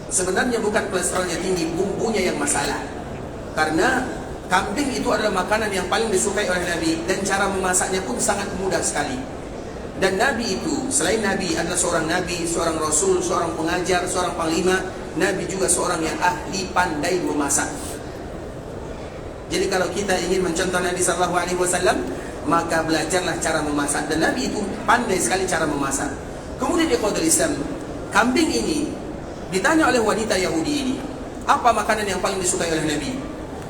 Sebenarnya bukan kolesterolnya tinggi, bumbunya yang masalah. Karena kambing itu adalah makanan yang paling disukai oleh Nabi, dan cara memasaknya pun sangat mudah sekali. Dan Nabi itu, selain Nabi adalah seorang Nabi, seorang Rasul, seorang pengajar, seorang panglima, Nabi juga seorang yang ahli pandai memasak. Jadi kalau kita ingin mencontoh Nabi SAW, maka belajarlah cara memasak. Dan Nabi itu pandai sekali cara memasak. Kemudian ikhwatul Islam, kambing ini ditanya oleh wanita Yahudi ini, apa makanan yang paling disukai oleh Nabi?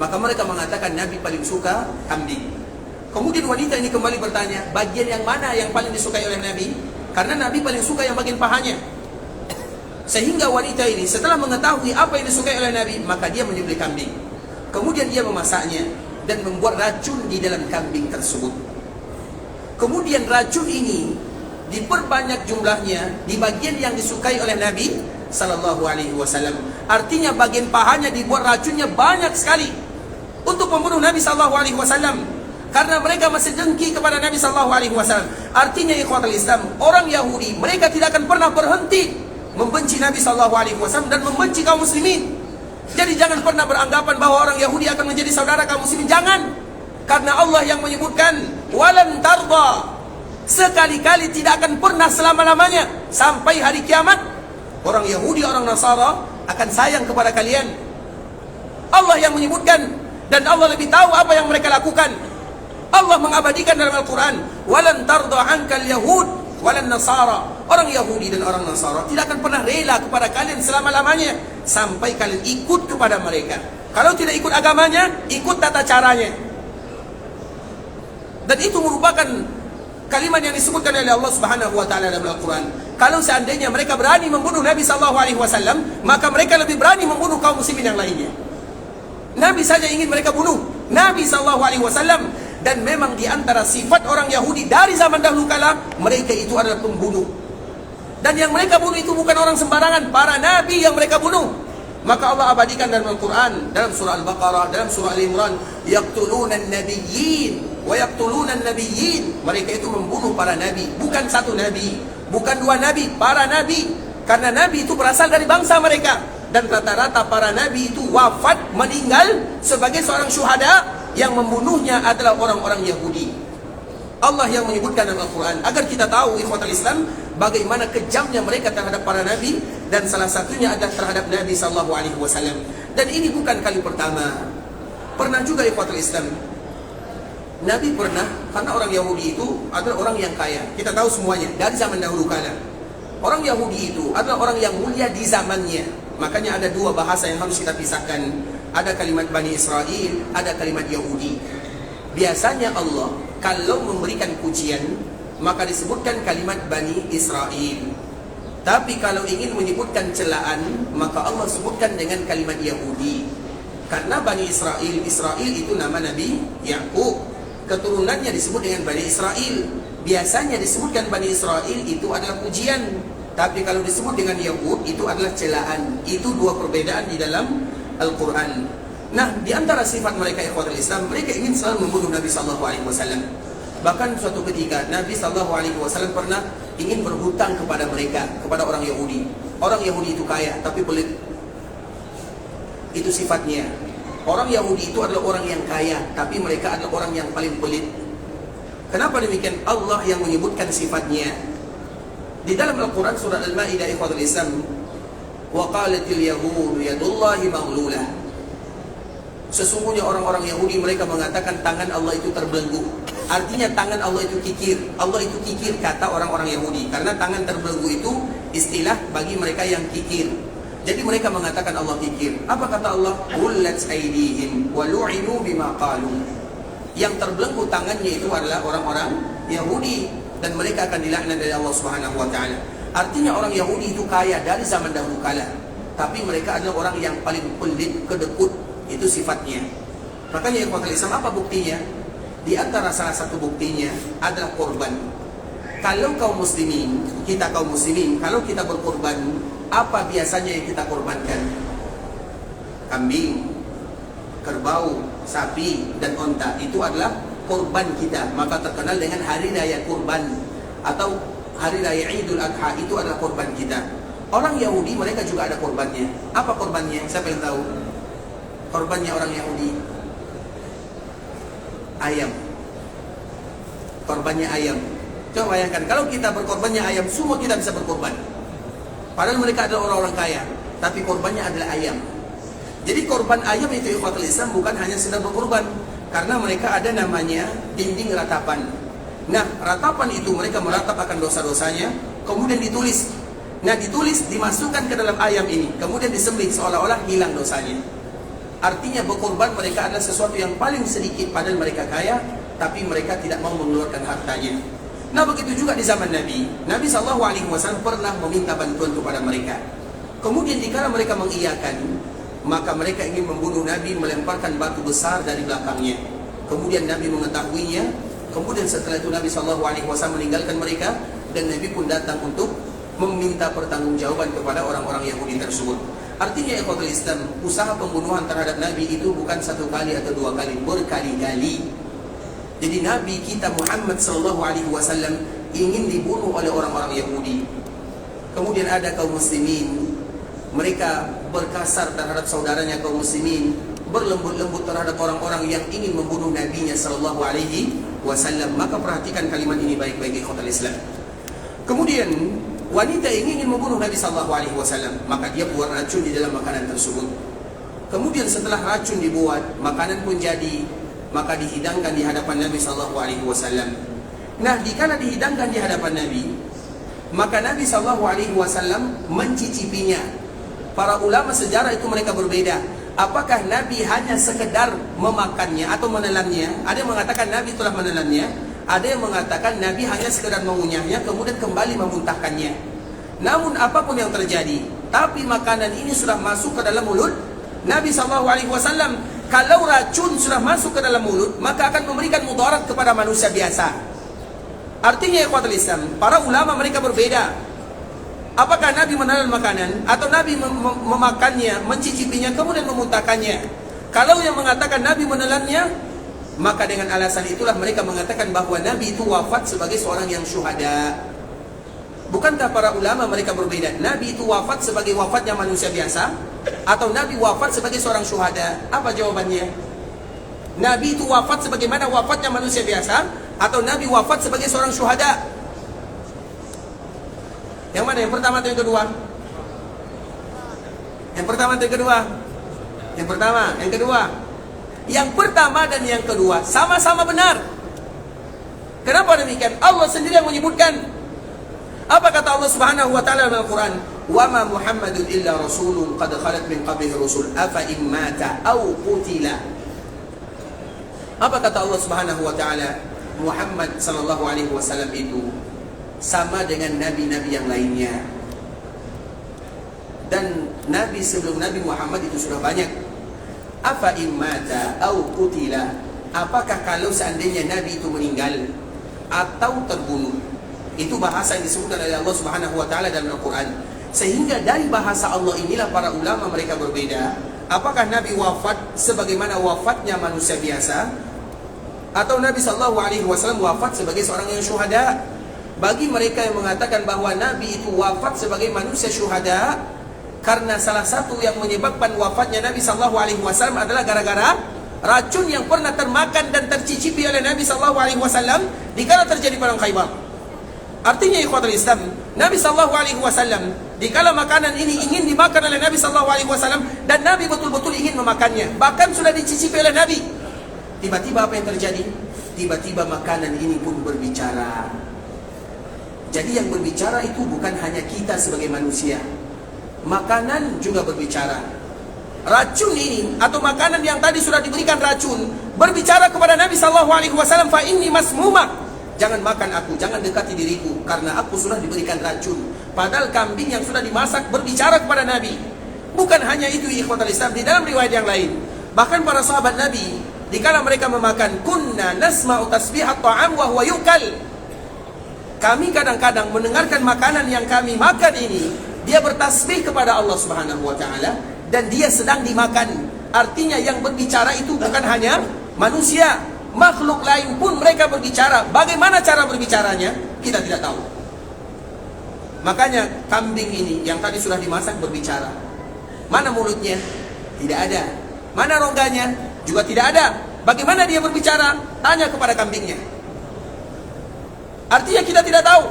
Maka mereka mengatakan Nabi paling suka kambing. Kemudian wanita ini kembali bertanya, bagian yang mana yang paling disukai oleh Nabi? Karena Nabi paling suka yang bagian pahanya. Sehingga wanita ini setelah mengetahui apa yang disukai oleh Nabi, maka dia menyembelih kambing. Kemudian dia memasaknya dan membuat racun di dalam kambing tersebut. Kemudian racun ini diperbanyak jumlahnya di bagian yang disukai oleh Nabi Sallallahu Alaihi Wasallam. Artinya bagian pahanya dibuat racunnya banyak sekali untuk membunuh Nabi Sallallahu Alaihi Wasallam, karena mereka masih dengki kepada Nabi Sallallahu Alaihi Wasallam. Artinya ikhwatul Islam, orang Yahudi mereka tidak akan pernah berhenti membenci Nabi Sallallahu Alaihi Wasallam dan membenci kaum muslimin. Jadi jangan pernah beranggapan bahwa orang Yahudi akan menjadi saudara kaum muslimin. Jangan, karena Allah yang menyebutkan walan tarda, sekali-kali tidak akan pernah selama-lamanya sampai hari kiamat orang Yahudi, orang Nasara akan sayang kepada kalian. Allah yang menyebutkan, dan Allah lebih tahu apa yang mereka lakukan. Allah mengabadikan dalam Al-Quran, walan tarda ankal yahud walan nasara. Orang Yahudi dan orang Nasara tidak akan pernah rela kepada kalian selama-lamanya sampai kalian ikut kepada mereka. Kalau tidak ikut agamanya, ikut tata caranya. Dan itu merupakan kalimat yang disebutkan oleh Allah Subhanahu wa taala dalam Al-Quran. Kalau seandainya mereka berani membunuh Nabi sallallahu alaihi wasallam, maka mereka lebih berani membunuh kaum muslimin yang lainnya. Nabi saja ingin mereka bunuh, Nabi sallallahu alaihi wasallam. Dan memang di antara sifat orang Yahudi dari zaman dahulu kala, mereka itu adalah pembunuh. Dan yang mereka bunuh itu bukan orang sembarangan, para nabi yang mereka bunuh. Maka Allah abadikan dalam Al-Quran, dalam surah Al-Baqarah, dalam surah Al-Imran, yaqtuluna an-nabiyyin wa yaqtuluna an-nabiyyin. Mereka itu membunuh para nabi, bukan satu nabi, bukan dua nabi, para nabi. Karena nabi itu berasal dari bangsa mereka, dan rata-rata para nabi itu wafat, meninggal sebagai seorang syuhada, yang membunuhnya adalah orang-orang Yahudi. Allah yang menyebutkan dalam Al-Quran agar kita tahu ikhwatul Islam bagaimana kejamnya mereka terhadap para nabi, dan salah satunya adalah terhadap Nabi SAW. Dan ini bukan kali pertama. Pernah juga ikhwatul Islam, Nabi pernah, karena orang Yahudi itu adalah orang yang kaya. Kita tahu semuanya dari zaman dahulu kala. Orang Yahudi itu adalah orang yang mulia di zamannya. Makanya ada dua bahasa yang harus kita pisahkan. Ada kalimat Bani Israel, ada kalimat Yahudi. Biasanya Allah kalau memberikan pujian, maka disebutkan kalimat Bani Israel. Tapi kalau ingin menyebutkan celaan, maka Allah sebutkan dengan kalimat Yahudi. Karena Bani Israel, Israel itu nama Nabi Yakub. Keturunannya disebut dengan Bani Israel. Biasanya disebutkan Bani Israel itu adalah pujian. Tapi kalau disebut dengan Yahud, itu adalah celaan. Itu dua perbedaan di dalam Al-Quran. Nah, di antara sifat mereka ikhwatul Islam, mereka ingin selalu membunuh Nabi SAW. Bahkan suatu ketika Nabi SAW pernah ingin berhutang kepada mereka, kepada orang Yahudi. Orang Yahudi itu kaya tapi pelit. Itu sifatnya. Orang Yahudi itu adalah orang yang kaya, tapi mereka adalah orang yang paling pelit. Kenapa demikian? Allah yang menyebutkan sifatnya. Di dalam Al-Quran surah Al-Ma'idah ikhwatul Islam, wa qalatil yahudu yadullahi maghlulah. Sesungguhnya orang-orang Yahudi mereka mengatakan tangan Allah itu terbelenggu. Artinya tangan Allah itu kikir. Allah itu kikir kata orang-orang Yahudi. Karena tangan terbelenggu itu istilah bagi mereka yang kikir. Jadi mereka mengatakan Allah kikir. Apa kata Allah? Qullat aydihim wa lu'inu bima qalu. Yang terbelenggu tangannya itu adalah orang-orang Yahudi, dan mereka akan dilaknat dari Allah Subhanahu wa taala. Artinya orang Yahudi itu kaya dari zaman dahulu kala, tapi mereka adalah orang yang paling pelit, kedekut. Itu sifatnya. Makanya ikhwatul Islam, apa buktinya? Di antara salah satu buktinya adalah korban. Kalau kaum muslimin, kita kaum muslimin, kalau kita berkorban, apa biasanya yang kita korbankan? Kambing, kerbau, sapi, dan onta. Itu adalah korban kita. Maka terkenal dengan hari raya kurban atau hari raya Idul Adha. Itu adalah korban kita. Orang Yahudi mereka juga ada korbannya. Apa korbannya? Siapa yang tahu? Korbannya orang Yahudi ayam. Korbannya ayam. Coba bayangkan kalau kita berkorbannya ayam, semua kita bisa berkorban. Padahal mereka adalah orang-orang kaya, tapi korbannya adalah ayam. Jadi korban ayam itu ikhwatul Islam bukan hanya sedang berkorban, karena mereka ada namanya dinding ratapan. Nah, ratapan itu mereka meratap akan dosa-dosanya, kemudian ditulis. Nah, ditulis dimasukkan ke dalam ayam ini, kemudian disembelih seolah-olah hilang dosanya. Artinya berkorban mereka adalah sesuatu yang paling sedikit, padahal mereka kaya, tapi mereka tidak mau mengeluarkan hartanya. Nah, begitu juga di zaman Nabi. Nabi SAW pernah meminta bantuan kepada mereka. Kemudian dikala mereka mengiyakan, maka mereka ingin membunuh Nabi, melemparkan batu besar dari belakangnya. Kemudian Nabi mengetahuinya. Kemudian setelah itu Nabi SAW meninggalkan mereka, dan Nabi pun datang untuk meminta pertanggungjawaban kepada orang-orang Yahudi tersebut. Artinya ikhwatul Islam, usaha pembunuhan terhadap Nabi itu bukan satu kali atau dua kali, berkali-kali. Jadi Nabi kita Muhammad SAW ingin dibunuh oleh orang-orang Yahudi. Kemudian ada kaum muslimin, mereka berkasar terhadap saudaranya kaum muslimin, berlembut-lembut terhadap orang-orang yang ingin membunuh Nabinya SAW. Maka perhatikan kalimat ini baik-baik ikhwatul Islam. Kemudian wanita ingin membunuh Nabi SAW, maka dia buat racun di dalam makanan tersebut. Kemudian setelah racun dibuat, makanan pun jadi, maka dihidangkan di hadapan Nabi SAW. Nah, dikala dihidangkan di hadapan Nabi, maka Nabi SAW mencicipinya. Para ulama sejarah itu mereka berbeda. Apakah Nabi hanya sekedar memakannya atau menelannya? Ada yang mengatakan Nabi telah menelannya. Ada yang mengatakan Nabi hanya sekedar mengunyahnya, kemudian kembali memuntahkannya. Namun apapun yang terjadi, tapi makanan ini sudah masuk ke dalam mulut Nabi SAW. Kalau racun sudah masuk ke dalam mulut, maka akan memberikan mudarat kepada manusia biasa. Artinya ikhwatul Islam, para ulama mereka berbeda. Apakah Nabi menelan makanan atau Nabi memakannya, mencicipinya, kemudian memuntahkannya? Kalau yang mengatakan Nabi menelannya, maka dengan alasan itulah mereka mengatakan bahwa Nabi itu wafat sebagai seorang yang syuhada. Bukankah para ulama mereka berbeda? Nabi itu wafat sebagai wafatnya manusia biasa, atau Nabi wafat sebagai seorang syuhada? Apa jawabannya? Nabi itu wafat sebagaimana wafatnya manusia biasa, atau Nabi wafat sebagai seorang syuhada? Yang mana? Yang pertama atau yang kedua? Yang pertama atau yang kedua? Yang pertama, yang kedua. Yang pertama dan yang kedua sama-sama benar. Kenapa demikian? Allah sendiri yang menyebutkan. Apa kata Allah Subhanahu wa taala dalam Al-Qur'an? "Wa ma Muhammadun illa rasulun qad khalat min qablihi rusul afa in mata aw qutila." Apa kata Allah Subhanahu wa taala? Muhammad sallallahu alaihi wasallam itu sama dengan nabi-nabi yang lainnya. Dan nabi sebelum Nabi Muhammad itu sudah banyak. Afa immata au qutila, apakah kalau seandainya nabi itu meninggal atau terbunuh? Itu bahasa yang disebutkan oleh Allah Subhanahu wa taala dalam Al-Qur'an. Sehingga dari bahasa Allah inilah para ulama mereka berbeda. Apakah nabi wafat sebagaimana wafatnya manusia biasa, atau Nabi sallallahu alaihi wasallam wafat sebagai seorang yang syuhada? Bagi mereka yang mengatakan bahwa Nabi itu wafat sebagai manusia syuhada, karena salah satu yang menyebabkan wafatnya Nabi sallallahu alaihi wasallam adalah gara-gara racun yang pernah termakan dan tercicipi oleh Nabi sallallahu alaihi wasallam dikala terjadi perang Khaybar. Artinya ikhwatul Islam, Nabi sallallahu alaihi wasallam dikala makanan ini ingin dimakan oleh Nabi sallallahu alaihi wasallam dan Nabi betul-betul ingin memakannya, bahkan sudah dicicipi oleh Nabi. Tiba-tiba apa yang terjadi? Tiba-tiba makanan ini pun berbicara. Jadi yang berbicara itu bukan hanya kita sebagai manusia. Makanan juga berbicara. Racun ini atau makanan yang tadi sudah diberikan racun berbicara kepada Nabi sallallahu alaihi wasallam, "Fa inni masmumah." Jangan makan aku, jangan dekati diriku karena aku sudah diberikan racun. Padahal kambing yang sudah dimasak berbicara kepada Nabi. Bukan hanya itu ikhwatul Islam, di dalam riwayat yang lain, bahkan para sahabat Nabi dikala mereka memakan, "Kunna nasma'u tasbihat ta'am wa huwa yukal." Kami kadang-kadang mendengarkan makanan yang kami makan ini, dia bertasbih kepada Allah Subhanahu wa taala dan dia sedang dimakan. Artinya yang berbicara itu bukan hanya manusia, makhluk lain pun mereka berbicara. Bagaimana cara berbicaranya? Kita tidak tahu. Makanya kambing ini yang tadi sudah dimasak berbicara. Mana mulutnya? Tidak ada. Mana rongganya? Juga tidak ada. Bagaimana dia berbicara? Tanya kepada kambingnya. Artinya kita tidak tahu.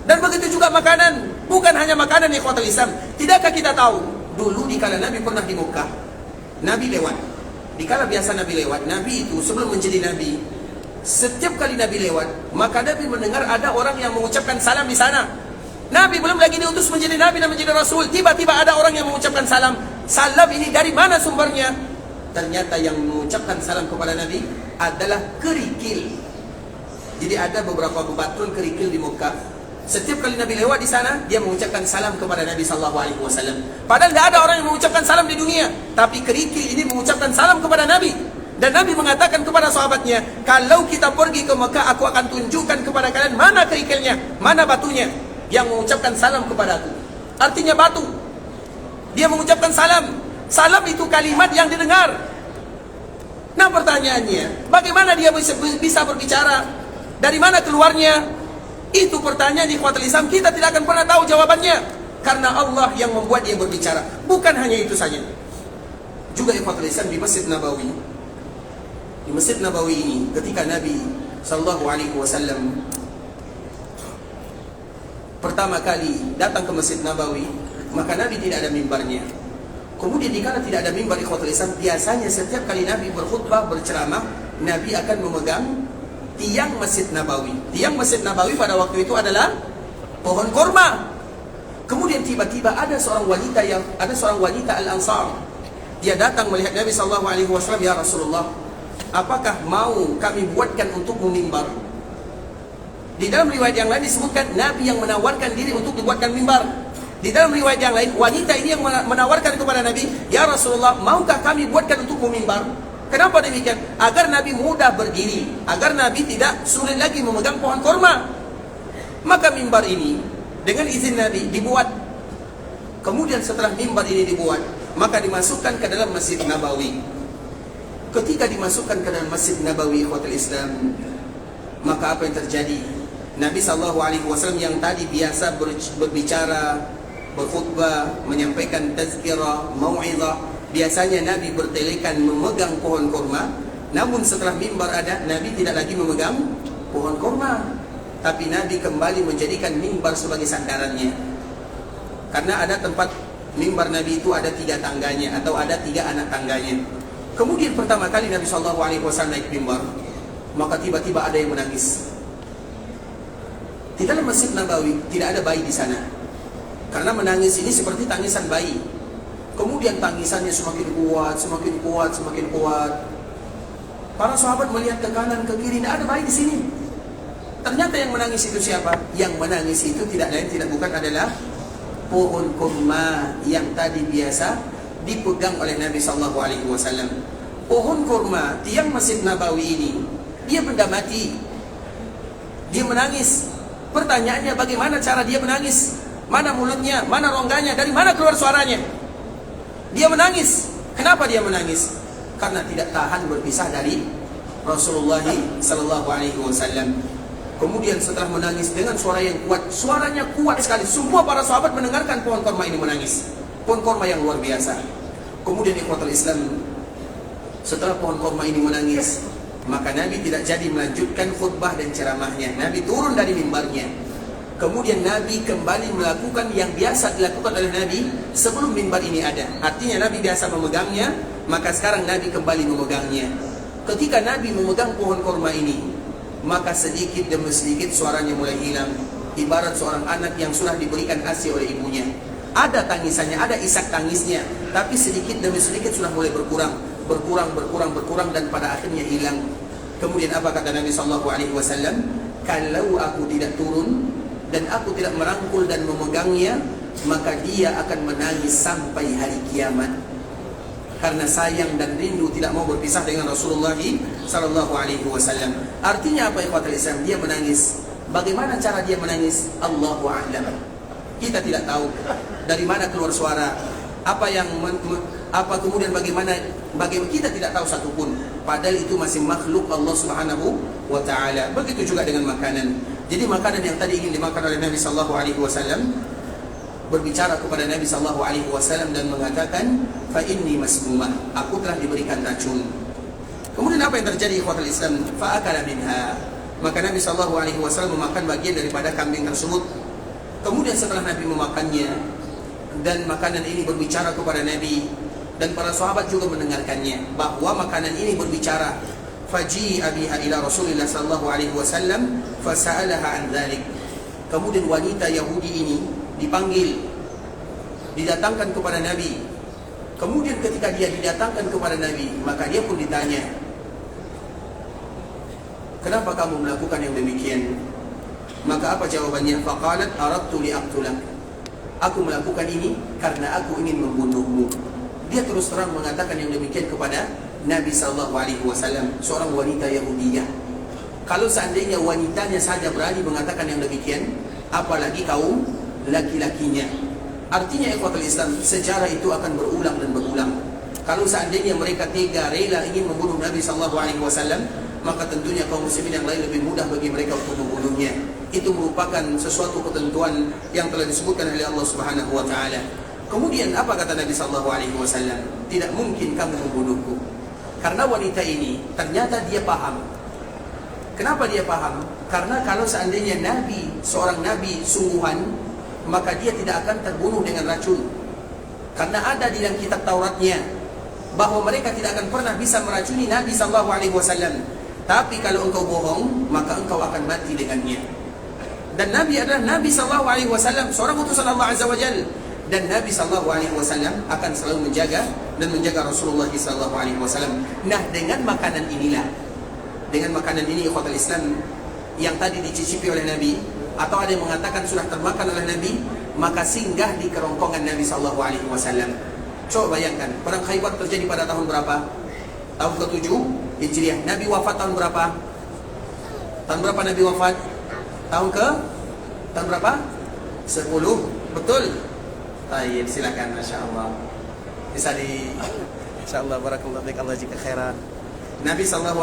Dan begitu juga makanan. Bukan hanya makanan ikhwatul Islam. Tidakkah kita tahu? Dulu dikala Nabi pernah di Mekah, Nabi lewat. Dikala biasa Nabi lewat, Nabi itu sebelum menjadi Nabi, setiap kali Nabi lewat, maka Nabi mendengar ada orang yang mengucapkan salam di sana. Nabi belum lagi diutus menjadi Nabi dan menjadi Rasul. Tiba-tiba ada orang yang mengucapkan salam. Salam ini dari mana sumbernya? Ternyata yang mengucapkan salam kepada Nabi adalah kerikil. Jadi ada beberapa bebatuan kerikil di Mekah. Setiap kali Nabi lewat di sana, dia mengucapkan salam kepada Nabi sallallahu alaihi wasallam. Padahal tidak ada orang yang mengucapkan salam di dunia, tapi kerikil ini mengucapkan salam kepada Nabi. Dan Nabi mengatakan kepada sahabatnya, "Kalau kita pergi ke Mekah, aku akan tunjukkan kepada kalian mana kerikilnya, mana batunya yang mengucapkan salam kepada aku." Artinya batu. Dia mengucapkan salam. Salam itu kalimat yang didengar. Nah pertanyaannya, bagaimana dia bisa berbicara? Dari mana keluarnya? Itu pertanyaan di ikhwatul Islam, kita tidak akan pernah tahu jawabannya. Karena Allah yang membuat dia berbicara. Bukan hanya itu saja. Juga ikhwatul Islam di Masjid Nabawi. Di Masjid Nabawi ini, ketika Nabi sallallahu alaihi wasallam pertama kali datang ke Masjid Nabawi, maka Nabi tidak ada mimbarnya. Kemudian dikala tidak ada mimbar ikhwatul Islam, biasanya setiap kali Nabi berkhutbah, berceramah, Nabi akan memegang tiang Masjid Nabawi. Tiang Masjid Nabawi pada waktu itu adalah pohon korma. Kemudian tiba-tiba ada seorang wanita Al-Ansar. Dia datang melihat Nabi sallallahu alaihi wasallam, "Ya Rasulullah, apakah mau kami buatkan untukmu mimbar?" Di dalam riwayat yang lain disebutkan Nabi yang menawarkan diri untuk dibuatkan mimbar. Di dalam riwayat yang lain, wanita ini yang menawarkan kepada Nabi, "Ya Rasulullah, maukah kami buatkan untukmu mimbar?" Kenapa demikian? Agar Nabi mudah berdiri, agar Nabi tidak sulit lagi memegang pohon korma. Maka mimbar ini dengan izin Nabi dibuat. Kemudian setelah mimbar ini dibuat, maka dimasukkan ke dalam Masjid Nabawi. Ketika dimasukkan ke dalam Masjid Nabawi, ikhwatul Islam, maka apa yang terjadi? Nabi SAW yang tadi biasa berbicara, berkhutbah, menyampaikan tazkirah, mau'izah, biasanya Nabi bertelekan memegang pohon kurma. Namun setelah mimbar ada, Nabi tidak lagi memegang pohon kurma, tapi Nabi kembali menjadikan mimbar sebagai sandarannya. Karena ada tempat mimbar Nabi itu ada 3 tangganya, atau ada 3 anak tangganya. Kemudian pertama kali Nabi SAW naik mimbar, maka tiba-tiba ada yang menangis. Di dalam Masjid Nabawi tidak ada bayi di sana, karena menangis ini seperti tangisan bayi. Kemudian tangisannya semakin kuat, semakin kuat, semakin kuat. Para sahabat melihat ke kanan, ke kiri, tidak ada bayi di sini. Ternyata yang menangis itu siapa? Yang menangis itu tidak lain tidak bukan adalah pohon kurma yang tadi biasa dipegang oleh Nabi SAW. Pohon kurma tiang Masjid Nabawi ini, dia benda mati. Dia menangis. Pertanyaannya, bagaimana cara dia menangis? Mana mulutnya? Mana rongganya? Dari mana keluar suaranya? Dia menangis. Kenapa dia menangis? Karena tidak tahan berpisah dari Rasulullah SAW. Kemudian setelah menangis dengan suara yang kuat, suaranya kuat sekali. Semua para sahabat mendengarkan pohon kurma ini menangis. Pohon kurma yang luar biasa. Kemudian ikhwatul Islam, setelah pohon kurma ini menangis, maka Nabi tidak jadi melanjutkan khutbah dan ceramahnya. Nabi turun dari mimbarnya. Kemudian Nabi kembali melakukan yang biasa dilakukan oleh Nabi sebelum mimbar ini ada. Artinya Nabi biasa memegangnya, maka sekarang Nabi kembali memegangnya. Ketika Nabi memegang pohon kurma ini, maka sedikit demi sedikit suaranya mulai hilang. Ibarat seorang anak yang sudah diberikan ASI oleh ibunya. Ada tangisannya, ada isak tangisnya, tapi sedikit demi sedikit sudah mulai berkurang, dan pada akhirnya hilang. Kemudian apa kata Nabi SAW? Kalau aku tidak turun dan aku tidak merangkul dan memegangnya, maka dia akan menangis sampai hari kiamat. Karena sayang dan rindu tidak mau berpisah dengan Rasulullah SAW. Artinya apa ikhwatul Islam? Dia menangis. Bagaimana cara dia menangis? Allahu a'lam. Kita tidak tahu dari mana keluar suara, apa kemudian bagaimana kita tidak tahu satupun. Padahal itu masih makhluk Allah Subhanahu wa taala. Begitu juga dengan makanan. Jadi makanan yang tadi ingin dimakan oleh Nabi sallallahu alaihi wasallam, berbicara kepada Nabi sallallahu alaihi wasallam dan mengatakan, "Fa inni masmumah." Aku telah diberikan racun. Kemudian apa yang terjadi ikhwatul Islam? Fa akala minha. Maka Nabi sallallahu alaihi wasallam memakan bagian daripada kambing tersebut. Kemudian setelah Nabi memakannya dan makanan ini berbicara kepada Nabi, dan para sahabat juga mendengarkannya bahwa makanan ini berbicara, faji'a biha ila Rasulillah sallallahu alaihi wasallam fasa'alaha an dzalik. Kemudian wanita Yahudi ini dipanggil, didatangkan kepada Nabi. Kemudian ketika dia didatangkan kepada Nabi, maka dia pun ditanya, "Kenapa kamu melakukan yang demikian?" Maka apa jawabannya? Faqalat aradtu li'aqtulak. Aku melakukan ini karena aku ingin membunuhmu. Dia terus terang mengatakan yang demikian kepada Nabi sallallahu alaihi wasallam, seorang wanita Yahudiyah. Kalau seandainya wanitanya saja berani mengatakan yang demikian, apalagi kaum laki-lakinya. Artinya ikhwatul Islam, sejarah itu akan berulang dan berulang. Kalau seandainya mereka tega rela ingin membunuh Nabi sallallahu alaihi wasallam, maka tentunya kaum muslimin yang lain lebih mudah bagi mereka untuk membunuhnya. Itu merupakan sesuatu ketentuan yang telah disebutkan oleh Allah Subhanahu wa taala. Kemudian apa kata Nabi sallallahu alaihi wasallam? Tidak mungkin kamu membunuhku. Karena wanita ini ternyata dia paham. Kenapa dia paham? Karena kalau seandainya Nabi, seorang Nabi sungguhan, maka dia tidak akan terbunuh dengan racun. Karena ada di dalam kitab Tauratnya bahwa mereka tidak akan pernah bisa meracuni Nabi sallallahu alaihi wasallam. Tapi kalau engkau bohong, maka engkau akan mati dengannya. Dan Nabi adalah Nabi sallallahu alaihi wasallam, seorang utusan Allah azza wajalla. Dan Nabi sallallahu alaihi wasallam akan selalu menjaga Rasulullah sallallahu alaihi wasallam. Nah, dengan makanan inilah, dengan makanan ini ikhwatul Islam yang tadi dicicipi oleh Nabi, atau ada yang mengatakan sudah termakan oleh Nabi, maka singgah di kerongkongan Nabi sallallahu alaihi wasallam. Coba bayangkan, perang Khaybar terjadi pada tahun berapa? Tahun ke-7 Hijriah. Nabi wafat tahun berapa? Tahun berapa Nabi wafat? Tahun berapa? 10. Betul? Baik, silakan. Masya Allah. Bisa di... Insya Allah, barakallahu fiik, Allah jika khairan. Nabi SAW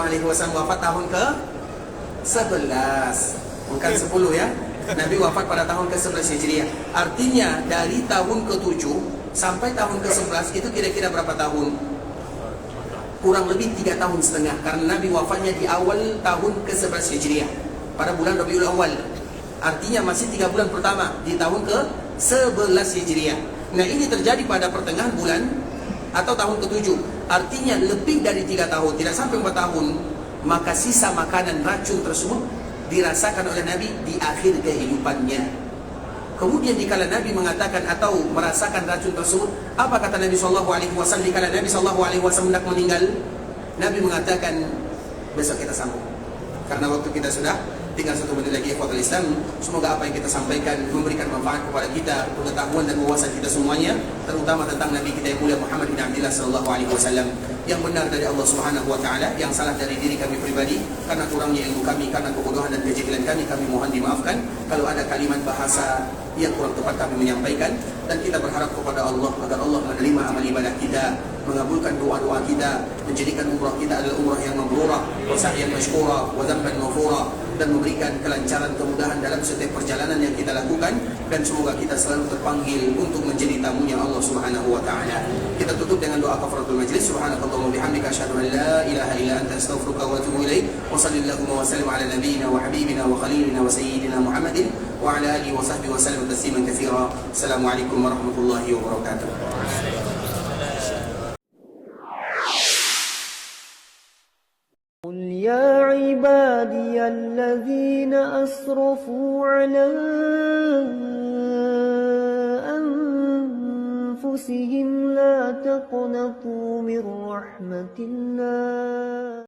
wafat tahun ke 11, bukan 10 ya. Nabi wafat pada tahun ke-11 Hijriah. Artinya dari tahun ke-7 sampai tahun ke-11 itu kira-kira berapa tahun? Kurang lebih 3 tahun setengah. Karena Nabi wafatnya di awal tahun ke-11 Hijriah, pada bulan Rabiul Awal. Artinya masih 3 bulan pertama di tahun ke-11 Hijriah. Nah, ini terjadi pada pertengahan bulan atau tahun ke-7. Artinya lebih dari 3 tahun, tidak sampai 4 tahun. Maka sisa makanan racun tersebut dirasakan oleh Nabi di akhir kehidupannya. Kemudian dikala Nabi mengatakan atau merasakan racun tersebut, apa kata Nabi SAW dikala Nabi SAW hendak meninggal? Nabi mengatakan, besok kita sambung. Karena waktu kita sudah tinggal 1 menit lagi. Ikhwatul Islam, semoga apa yang kita sampaikan memberikan manfaat kepada kita, pengetahuan dan wawasan kita semuanya, terutama tentang Nabi kita yang mulia Muhammad bin Abdullah sallallahu alaihi wasallam. Yang benar dari Allah Subhanahu wa taala, yang salah dari diri kami pribadi karena kurangnya ilmu kami, karena kebodohan dan kejahilan kami mohon dimaafkan. Kalau ada kalimat bahasa yang kurang tepat kami menyampaikan, dan kita berharap kepada Allah agar Allah menerima amal ibadah kita, mengabulkan doa-doa kita, menjadikan umrah kita adalah umrah yang mabrurah, wa sa'yan mashkura, wa dzamban maghfura, dan memberikan kelancaran kemudahan dalam setiap perjalanan yang kita lakukan, dan semoga kita selalu terpanggil untuk menjadi tamunya Allah Subhanahu wa taala. Kita tutup dengan doa kafaratul majlis. Subhanakallahumma wa bihamdika asyhadu an la ilaha illa anta astaghfiruka wa atubu ilaik. Wa sallallahu wa sallim ala nabiyyina wa habibina wa khalilina wa sayyidina Muhammadin wa ala alihi wa sahbihi wa sallam tasliman katsira. Assalamualaikum warahmatullahi wabarakatuh. قل يا عبادي الذين أسرفوا على أنفسهم لا تقنطوا من رحمة الله